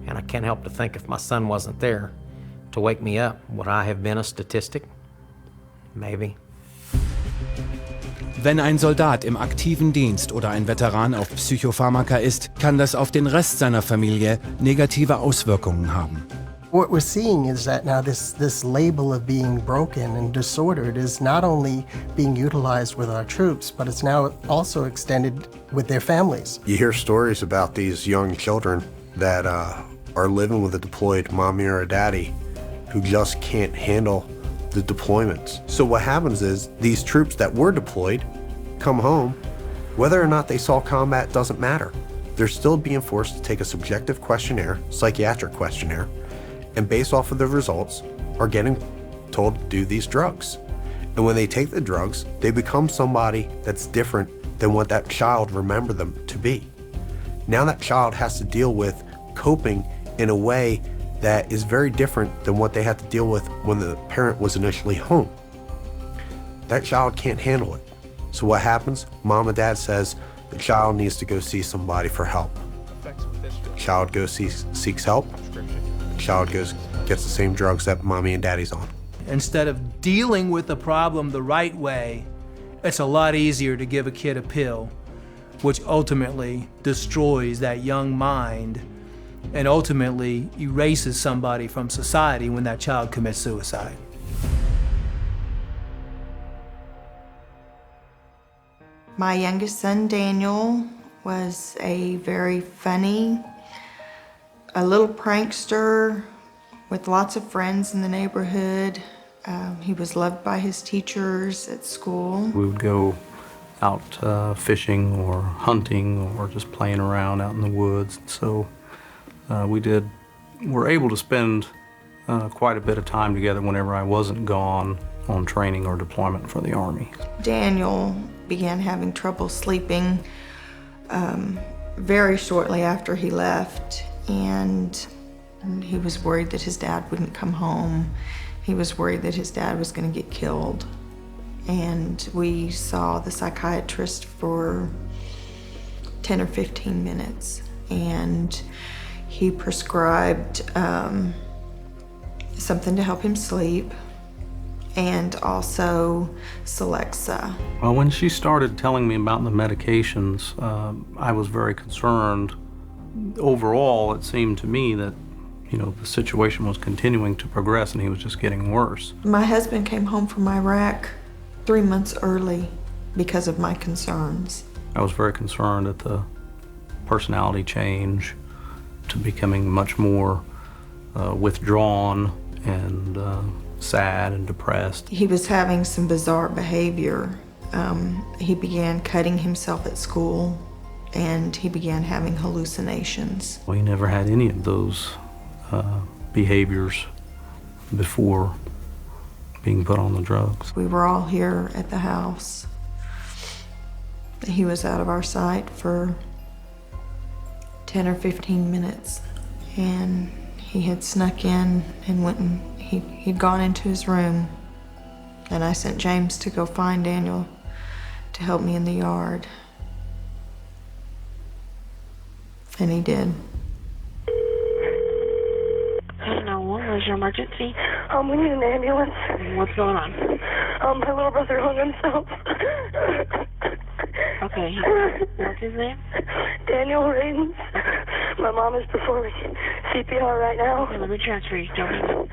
And I can't help to think if my son wasn't there to wake me up, would I have been a statistic? Maybe. Wenn ein Soldat im aktiven Dienst oder ein Veteran auf Psychopharmaka ist, kann das auf den Rest seiner Familie negative Auswirkungen haben. What we're seeing is that now this label of being broken and disordered is not only being utilized with our troops, but it's now also extended with their families. You hear stories about these young children that are living with a deployed mommy or a daddy who just can't handle the deployments. So what happens is these troops that were deployed come home, whether or not they saw combat doesn't matter. They're still being forced to take a subjective questionnaire, psychiatric questionnaire, and based off of the results are getting told to do these drugs. And when they take the drugs, they become somebody that's different than what that child remembered them to be. Now that child has to deal with coping in a way that is very different than what they had to deal with when the parent was initially home. That child can't handle it. So what happens? Mom and dad says the child needs to go see somebody for help. Child goes seeks help. Child gets the same drugs that mommy and daddy's on. Instead of dealing with the problem the right way, it's a lot easier to give a kid a pill, which ultimately destroys that young mind and ultimately erases somebody from society when that child commits suicide. My youngest son, Daniel, was a very funny, a little prankster with lots of friends in the neighborhood. He was loved by his teachers at school. We would go out fishing or hunting or just playing around out in the woods. So were able to spend quite a bit of time together whenever I wasn't gone on training or deployment for the Army. Daniel began having trouble sleeping very shortly after he left, and he was worried that his dad wouldn't come home. He was worried that his dad was going to get killed. And we saw the psychiatrist for 10 or 15 minutes, and he prescribed something to help him sleep, and also Celexa. Well, when she started telling me about the medications, I was very concerned. Overall, it seemed to me that, the situation was continuing to progress and he was just getting worse. My husband came home from Iraq 3 months early because of my concerns. I was very concerned at the personality change to becoming much more withdrawn and sad and depressed. He was having some bizarre behavior. He began cutting himself at school, and he began having hallucinations. We never had any of those behaviors before being put on the drugs. We were all here at the house. He was out of our sight for 10 or 15 minutes, and he had snuck in and went and he'd gone into his room, and I sent James to go find Daniel to help me in the yard. And he did. What was your emergency? We need an ambulance. What's going on? My little brother hung himself. Okay, what's his name? Daniel Radens. My mom is performing CPR right now. Okay, let me transfer you. Don't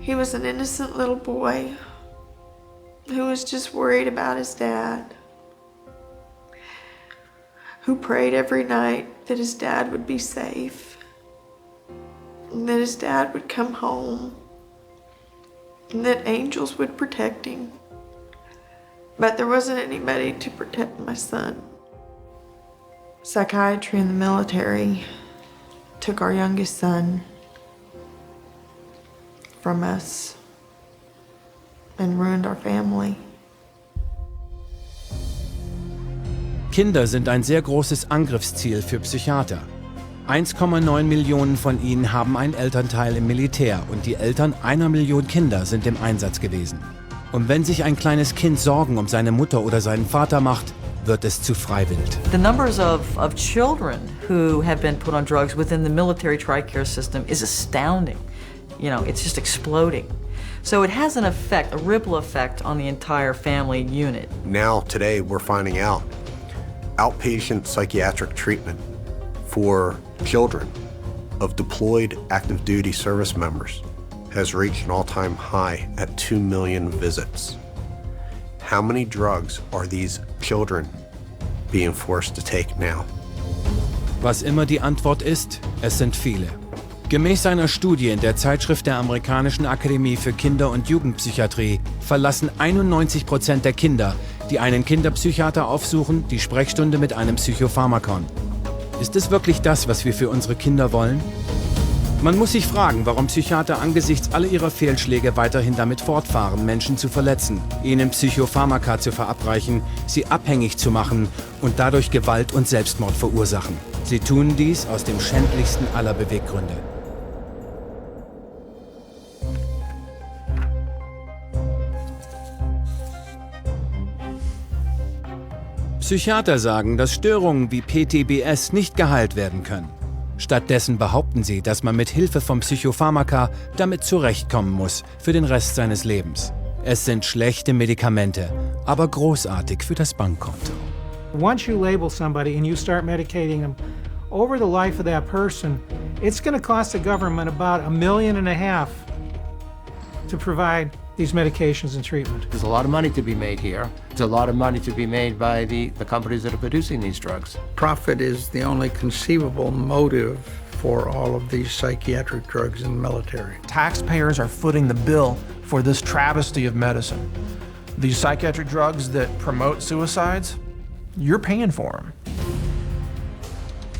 He was an innocent little boy who was just worried about his dad, who prayed every night that his dad would be safe, and that his dad would come home, and that angels would protect him. But there wasn't anybody to protect my son. Psychiatry in the military took our youngest son from us and ruined our family. Kinder sind ein sehr großes Angriffsziel für Psychiater. 1,9 Millionen von ihnen haben einen Elternteil im Militär und die Eltern 1 Million Kinder sind im Einsatz gewesen. Und wenn sich ein kleines Kind Sorgen um seine Mutter oder seinen Vater macht, wird es zu freiwillig. The numbers of children who have been put on drugs within the military TRICARE system is astounding. You know, it's just exploding. So it has an effect, a ripple effect on the entire family unit. Now, today, we're finding out outpatient psychiatric treatment for children of deployed active duty service members has reached an all-time high at 2 million visits. How many drugs are these children being forced to take now? Was immer die Antwort ist, es sind viele. Gemäß einer Studie in der Zeitschrift der Amerikanischen Akademie für Kinder- und Jugendpsychiatrie verlassen 91% der Kinder, die einen Kinderpsychiater aufsuchen, die Sprechstunde mit einem Psychopharmakon. Ist es wirklich das, was wir für unsere Kinder wollen? Man muss sich fragen, warum Psychiater angesichts aller ihrer Fehlschläge weiterhin damit fortfahren, Menschen zu verletzen, ihnen Psychopharmaka zu verabreichen, sie abhängig zu machen und dadurch Gewalt und Selbstmord verursachen. Sie tun dies aus dem schändlichsten aller Beweggründe. Psychiater sagen, dass Störungen wie PTBS nicht geheilt werden können. Stattdessen behaupten sie, dass man mit Hilfe von Psychopharmaka damit zurechtkommen muss für den Rest seines Lebens. Es sind schlechte Medikamente, aber großartig für das Bankkonto. Once you label somebody and you start medicating them, over the life of that person, it's going to cost the government about $1.5 million to provide these medications and treatment. There's a lot of money to be made here. There's a lot of money to be made by the companies that are producing these drugs. Profit is the only conceivable motive for all of these psychiatric drugs in the military. Taxpayers are footing the bill for this travesty of medicine. These psychiatric drugs that promote suicides, you're paying for them.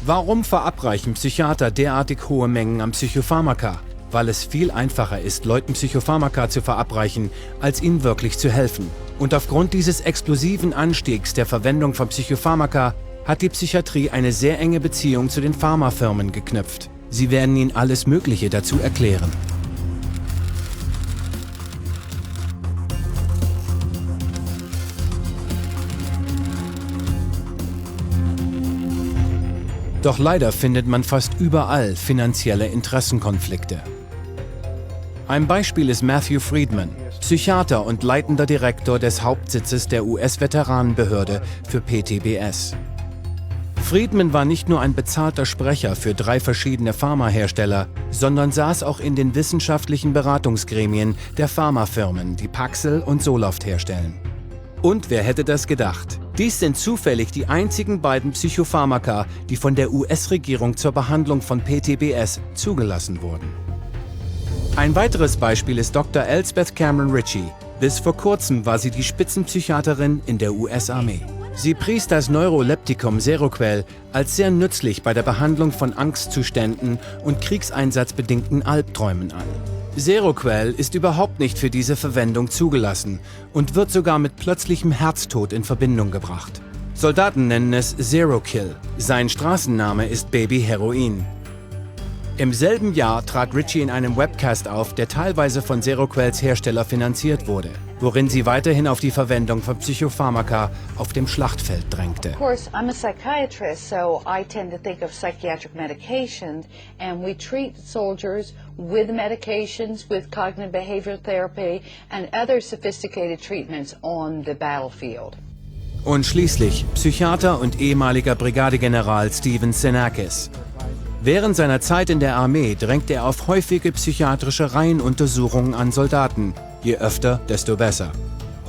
Warum verabreichen Psychiater derartig hohe Mengen an Psychopharmaka? Weil es viel einfacher ist, Leuten Psychopharmaka zu verabreichen, als ihnen wirklich zu helfen. Und aufgrund dieses explosiven Anstiegs der Verwendung von Psychopharmaka hat die Psychiatrie eine sehr enge Beziehung zu den Pharmafirmen geknüpft. Sie werden ihnen alles Mögliche dazu erklären. Doch leider findet man fast überall finanzielle Interessenkonflikte. Ein Beispiel ist Matthew Friedman, Psychiater und leitender Direktor des Hauptsitzes der US-Veteranenbehörde für PTBS. Friedman war nicht nur ein bezahlter Sprecher für 3 verschiedene Pharmahersteller, sondern saß auch in den wissenschaftlichen Beratungsgremien der Pharmafirmen, die Paxil und Zoloft herstellen. Und wer hätte das gedacht? Dies sind zufällig die einzigen beiden Psychopharmaka, die von der US-Regierung zur Behandlung von PTBS zugelassen wurden. Ein weiteres Beispiel ist Dr. Elsbeth Cameron Ritchie. Bis vor kurzem war sie die Spitzenpsychiaterin in der US-Armee. Sie pries das Neuroleptikum Seroquel als sehr nützlich bei der Behandlung von Angstzuständen und kriegseinsatzbedingten Albträumen an. Seroquel ist überhaupt nicht für diese Verwendung zugelassen und wird sogar mit plötzlichem Herztod in Verbindung gebracht. Soldaten nennen es Zero Kill. Sein Straßenname ist Baby Heroin. Im selben Jahr trat Ritchie in einem Webcast auf, der teilweise von Seroquels Hersteller finanziert wurde, worin sie weiterhin auf die Verwendung von Psychopharmaka auf dem Schlachtfeld drängte. Of course, I'm a psychiatrist, so I tend to think of psychiatric medications, and we treat soldiers with medications, with cognitive behavioral therapy, and other sophisticated treatments on the battlefield. Und schließlich Psychiater und ehemaliger Brigadegeneral Stephen Xenakis. Während seiner Zeit in der Armee drängte er auf häufige psychiatrische Reihenuntersuchungen an Soldaten. Je öfter, desto besser.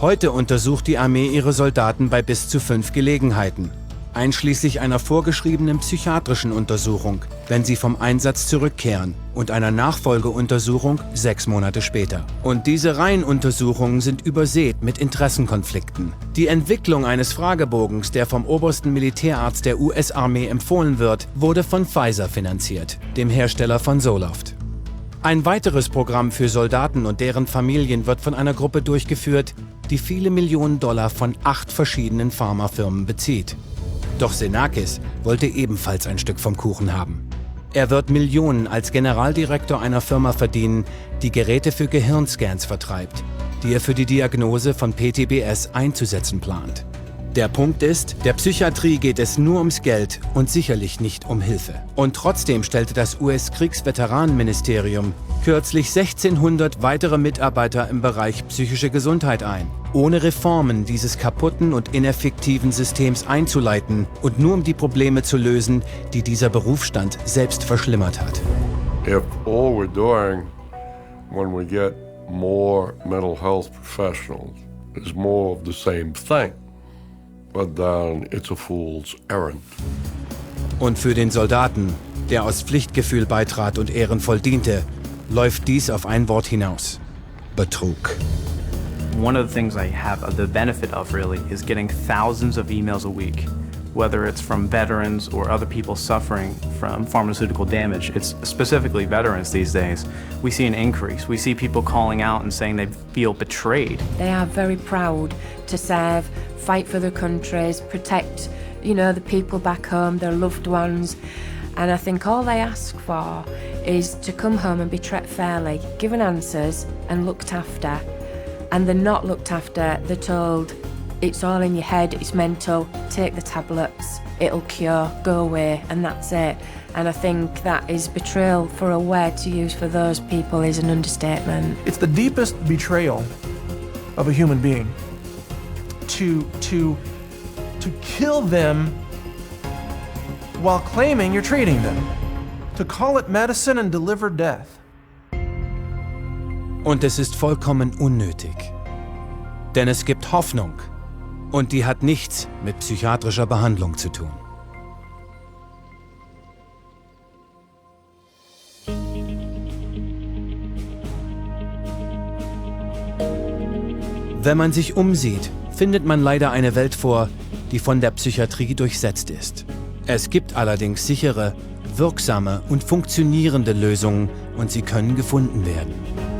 Heute untersucht die Armee ihre Soldaten bei bis zu 5 Gelegenheiten, einschließlich einer vorgeschriebenen psychiatrischen Untersuchung, wenn sie vom Einsatz zurückkehren, und einer Nachfolgeuntersuchung 6 Monate später. Und diese Reihenuntersuchungen sind übersät mit Interessenkonflikten. Die Entwicklung eines Fragebogens, der vom obersten Militärarzt der US-Armee empfohlen wird, wurde von Pfizer finanziert, dem Hersteller von Zoloft. Ein weiteres Programm für Soldaten und deren Familien wird von einer Gruppe durchgeführt, die viele Millionen Dollar von 8 verschiedenen Pharmafirmen bezieht. Doch Xenakis wollte ebenfalls ein Stück vom Kuchen haben. Er wird Millionen als Generaldirektor einer Firma verdienen, die Geräte für Gehirnscans vertreibt, die er für die Diagnose von PTBS einzusetzen plant. Der Punkt ist, der Psychiatrie geht es nur ums Geld und sicherlich nicht um Hilfe. Und trotzdem stellte das US-Kriegsveteraneministerium kürzlich 1600 weitere Mitarbeiter im Bereich psychische Gesundheit ein, ohne Reformen dieses kaputten und ineffektiven Systems einzuleiten und nur um die Probleme zu lösen, die dieser Berufsstand selbst verschlimmert hat. If all we're doing when we get more mental health professionals is more of the same thing, but then it's a fool's errand. Und für den Soldaten, der aus Pflichtgefühl beitrat und ehrenvoll diente, läuft dies auf ein Wort hinaus: Betrug. One of the things I have the benefit of really is getting thousands of emails a week, whether it's from veterans or other people suffering from pharmaceutical damage. It's specifically veterans these days. We see an increase. We see people calling out and saying they feel betrayed. They are very proud to serve, fight for their countries, protect, the people back home, their loved ones. And I think all they ask for is to come home and be treated fairly, given answers and looked after. And they're not looked after, they're told, it's all in your head, it's mental, take the tablets, it'll cure, go away, and that's it. And I think that is betrayal. For a word to use for those people is an understatement. It's the deepest betrayal of a human being to kill them while claiming you're treating them. To call it medicine and deliver death. Und es ist vollkommen unnötig. Denn es gibt Hoffnung. Und die hat nichts mit psychiatrischer Behandlung zu tun. Wenn man sich umsieht, findet man leider eine Welt vor, die von der Psychiatrie durchsetzt ist. Es gibt allerdings sichere, wirksame und funktionierende Lösungen und sie können gefunden werden.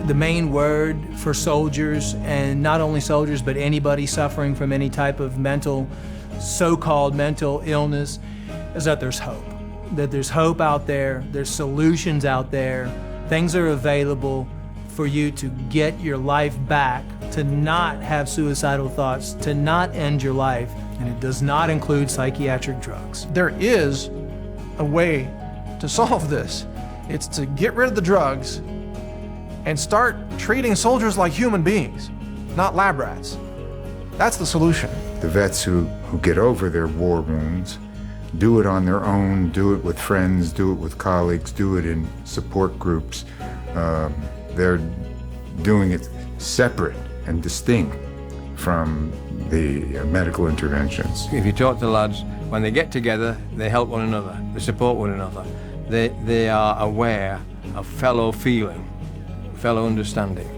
The main word for soldiers, and not only soldiers, but anybody suffering from any type of so-called mental illness, is that there's hope. That there's hope out there, there's solutions out there, things are available for you to get your life back, to not have suicidal thoughts, to not end your life, and it does not include psychiatric drugs. There is a way to solve this. It's to get rid of the drugs and start treating soldiers like human beings, not lab rats. That's the solution. The vets who get over their war wounds do it on their own, do it with friends, do it with colleagues, do it in support groups. They're doing it separate and distinct from the medical interventions. If you talk to lads, when they get together, they help one another, they support one another. They are aware of fellow feeling, fellow understanding.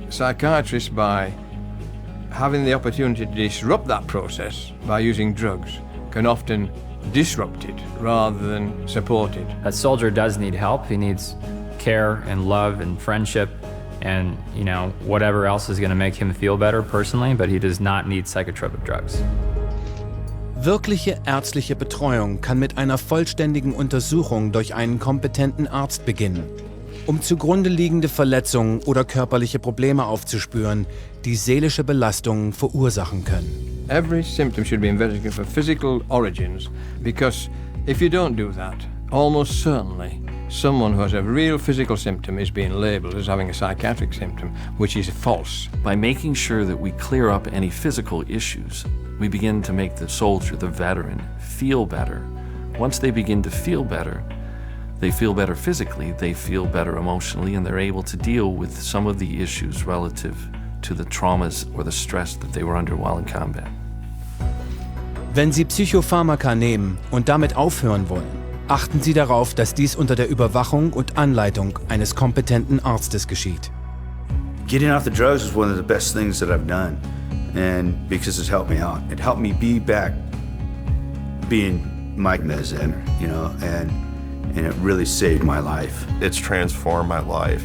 Psychiatrists, by having the opportunity to disrupt that process by using drugs, can often disrupt it rather than support it. A soldier does need help. He needs care and love and friendship and, whatever else is going to make him feel better personally, but he does not need psychotropic drugs. Wirkliche ärztliche Betreuung kann mit einer vollständigen Untersuchung durch einen kompetenten Arzt beginnen, um zugrunde liegende Verletzungen oder körperliche Probleme aufzuspüren, die seelische Belastungen verursachen können. Every symptom should be investigated for physical origins, because if you don't do that, almost certainly someone who has a real physical symptom is being labeled as having a psychiatric symptom, which is false. By making sure that we clear up any physical issues, we begin to make the soldier, the veteran, feel better. Once they begin to feel better, they feel better physically, they feel better emotionally, and they're able to deal with some of the issues relative to the traumas or the stress that they were under while in combat. Wenn Sie Psychopharmaka nehmen und damit aufhören wollen, achten Sie darauf, dass dies unter der Überwachung und Anleitung eines kompetenten Arztes geschieht. Getting off the drugs is one of the best things that I've done, and because it's helped me out. It helped me be back being Mike Mezin, and it really saved my life. It's transformed my life,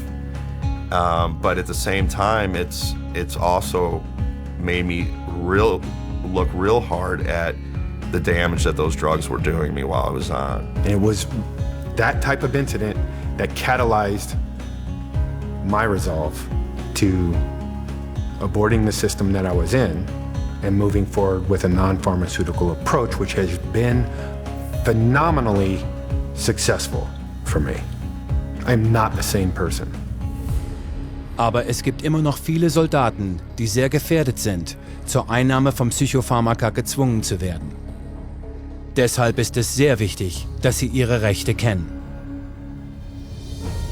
but at the same time, it's also made me look real hard at the damage that those drugs were doing me while I was on. And it was that type of incident that catalyzed my resolve to aborting the system that I was in and moving forward with a non-pharmaceutical approach, which has been phenomenally successful for me. I'm not the same person. Aber es gibt immer noch viele Soldaten, die sehr gefährdet sind, zur Einnahme von Psychopharmaka gezwungen zu werden. Deshalb ist es sehr wichtig, dass sie ihre Rechte kennen.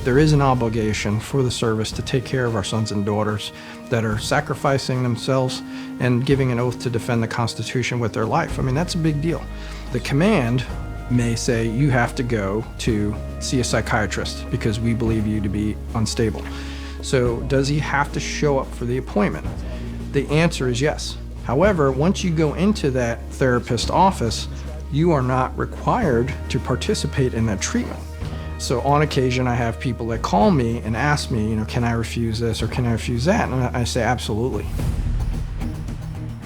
There is an obligation for the service to take care of our sons and daughters that are sacrificing themselves and giving an oath to defend the Constitution with their life. I mean, that's a big deal. The command may say you have to go to see a psychiatrist because we believe you to be unstable. So does he have to show up for the appointment? The answer is yes. However, once you go into that therapist's office, you are not required to participate in that treatment. So on occasion, I have people that call me and ask me, you know, can I refuse this or can I refuse that? And I say, absolutely.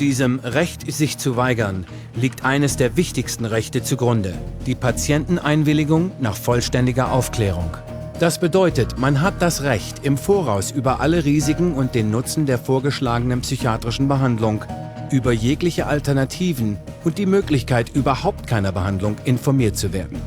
Diesem Recht, sich zu weigern, liegt eines der wichtigsten Rechte zugrunde: die Patienteneinwilligung nach vollständiger Aufklärung. Das bedeutet, man hat das Recht, im Voraus über alle Risiken und den Nutzen der vorgeschlagenen psychiatrischen Behandlung, über jegliche Alternativen und die Möglichkeit überhaupt keiner Behandlung informiert zu werden.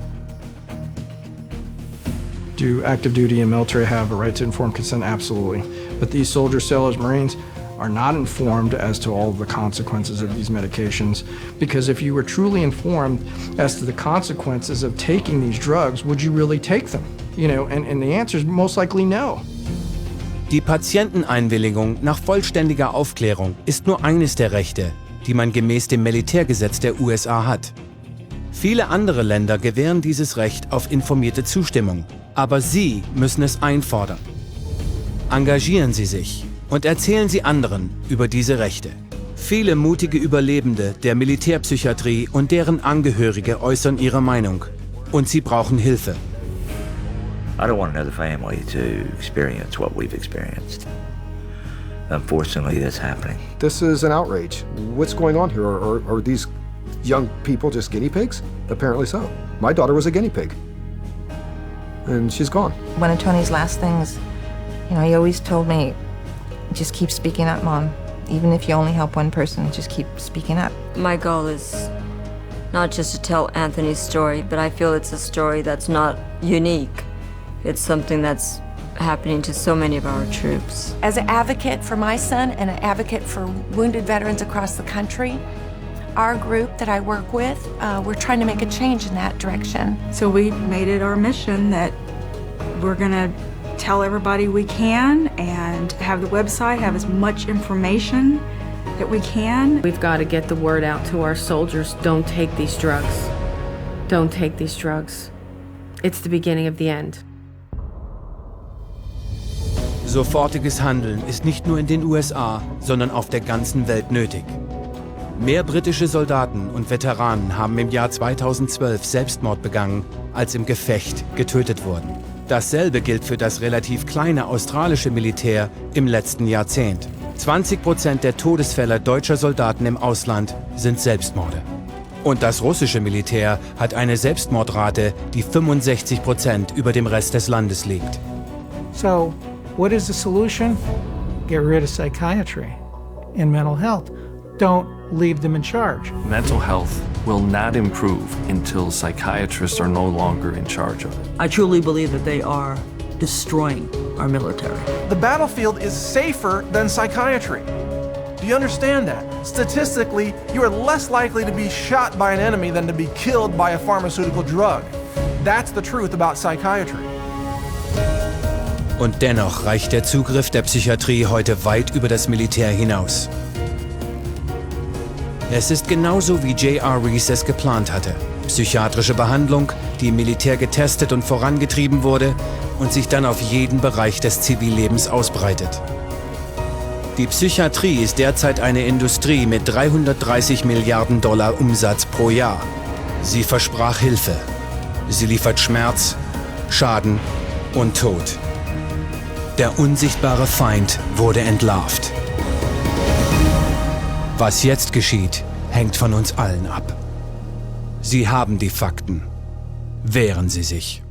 Do active duty and military have a right to informed consent? Absolutely. But these soldiers, sailors, Marines are not informed as to all of the consequences of these medications, because if you were truly informed as to the consequences of taking these drugs, would you really take them? You know, and the answer is most likely no. Die Patienteneinwilligung nach vollständiger Aufklärung ist nur eines der Rechte, die man gemäß dem Militärgesetz der USA hat. Viele andere Länder gewähren dieses Recht auf informierte Zustimmung, aber Sie müssen es einfordern. Engagieren Sie sich und erzählen Sie anderen über diese Rechte. Viele mutige Überlebende der Militärpsychiatrie und deren Angehörige äußern ihre Meinung. Und sie brauchen Hilfe. I don't want another family to experience what we've experienced. Unfortunately, that's happening. This is an outrage. What's going on here? Are these young people just guinea pigs? Apparently so. My daughter was a guinea pig. And she's gone. One of Tony's last things, you know, he always told me, just keep speaking up, Mom. Even if you only help one person, just keep speaking up. My goal is not just to tell Anthony's story, but I feel it's a story that's not unique. It's something that's happening to so many of our troops. As an advocate for my son and an advocate for wounded veterans across the country, our group that I work with, we're trying to make a change in that direction. So we made it our mission that we're gonna tell everybody we can and have the website have as much information that we can. We've got to get the word out to our soldiers, don't take these drugs. Don't take these drugs. It's the beginning of the end. Sofortiges Handeln ist nicht nur in den USA, sondern auf der ganzen Welt nötig. Mehr britische Soldaten und Veteranen haben im Jahr 2012 Selbstmord begangen, als im Gefecht getötet wurden. Dasselbe gilt für das relativ kleine australische Militär im letzten Jahrzehnt. 20% der Todesfälle deutscher Soldaten im Ausland sind Selbstmorde. Und das russische Militär hat eine Selbstmordrate, die 65% über dem Rest des Landes liegt. So, what is the solution? Get rid of psychiatry and mental health. Don't leave them in charge. Mental health will not improve until psychiatrists are no longer in charge of it. I truly believe that they are destroying our military. The battlefield is safer than psychiatry. Do you understand that? Statistically, you are less likely to be shot by an enemy than to be killed by a pharmaceutical drug. That's the truth about psychiatry. Und dennoch reicht der Zugriff der Psychiatrie heute weit über das Militär hinaus. Es ist genauso, wie J.R. Reese es geplant hatte. Psychiatrische Behandlung, die im Militär getestet und vorangetrieben wurde und sich dann auf jeden Bereich des Zivillebens ausbreitet. Die Psychiatrie ist derzeit eine Industrie mit 330 Milliarden $ Umsatz pro Jahr. Sie versprach Hilfe. Sie liefert Schmerz, Schaden und Tod. Der unsichtbare Feind wurde entlarvt. Was jetzt geschieht, hängt von uns allen ab. Sie haben die Fakten. Wehren Sie sich.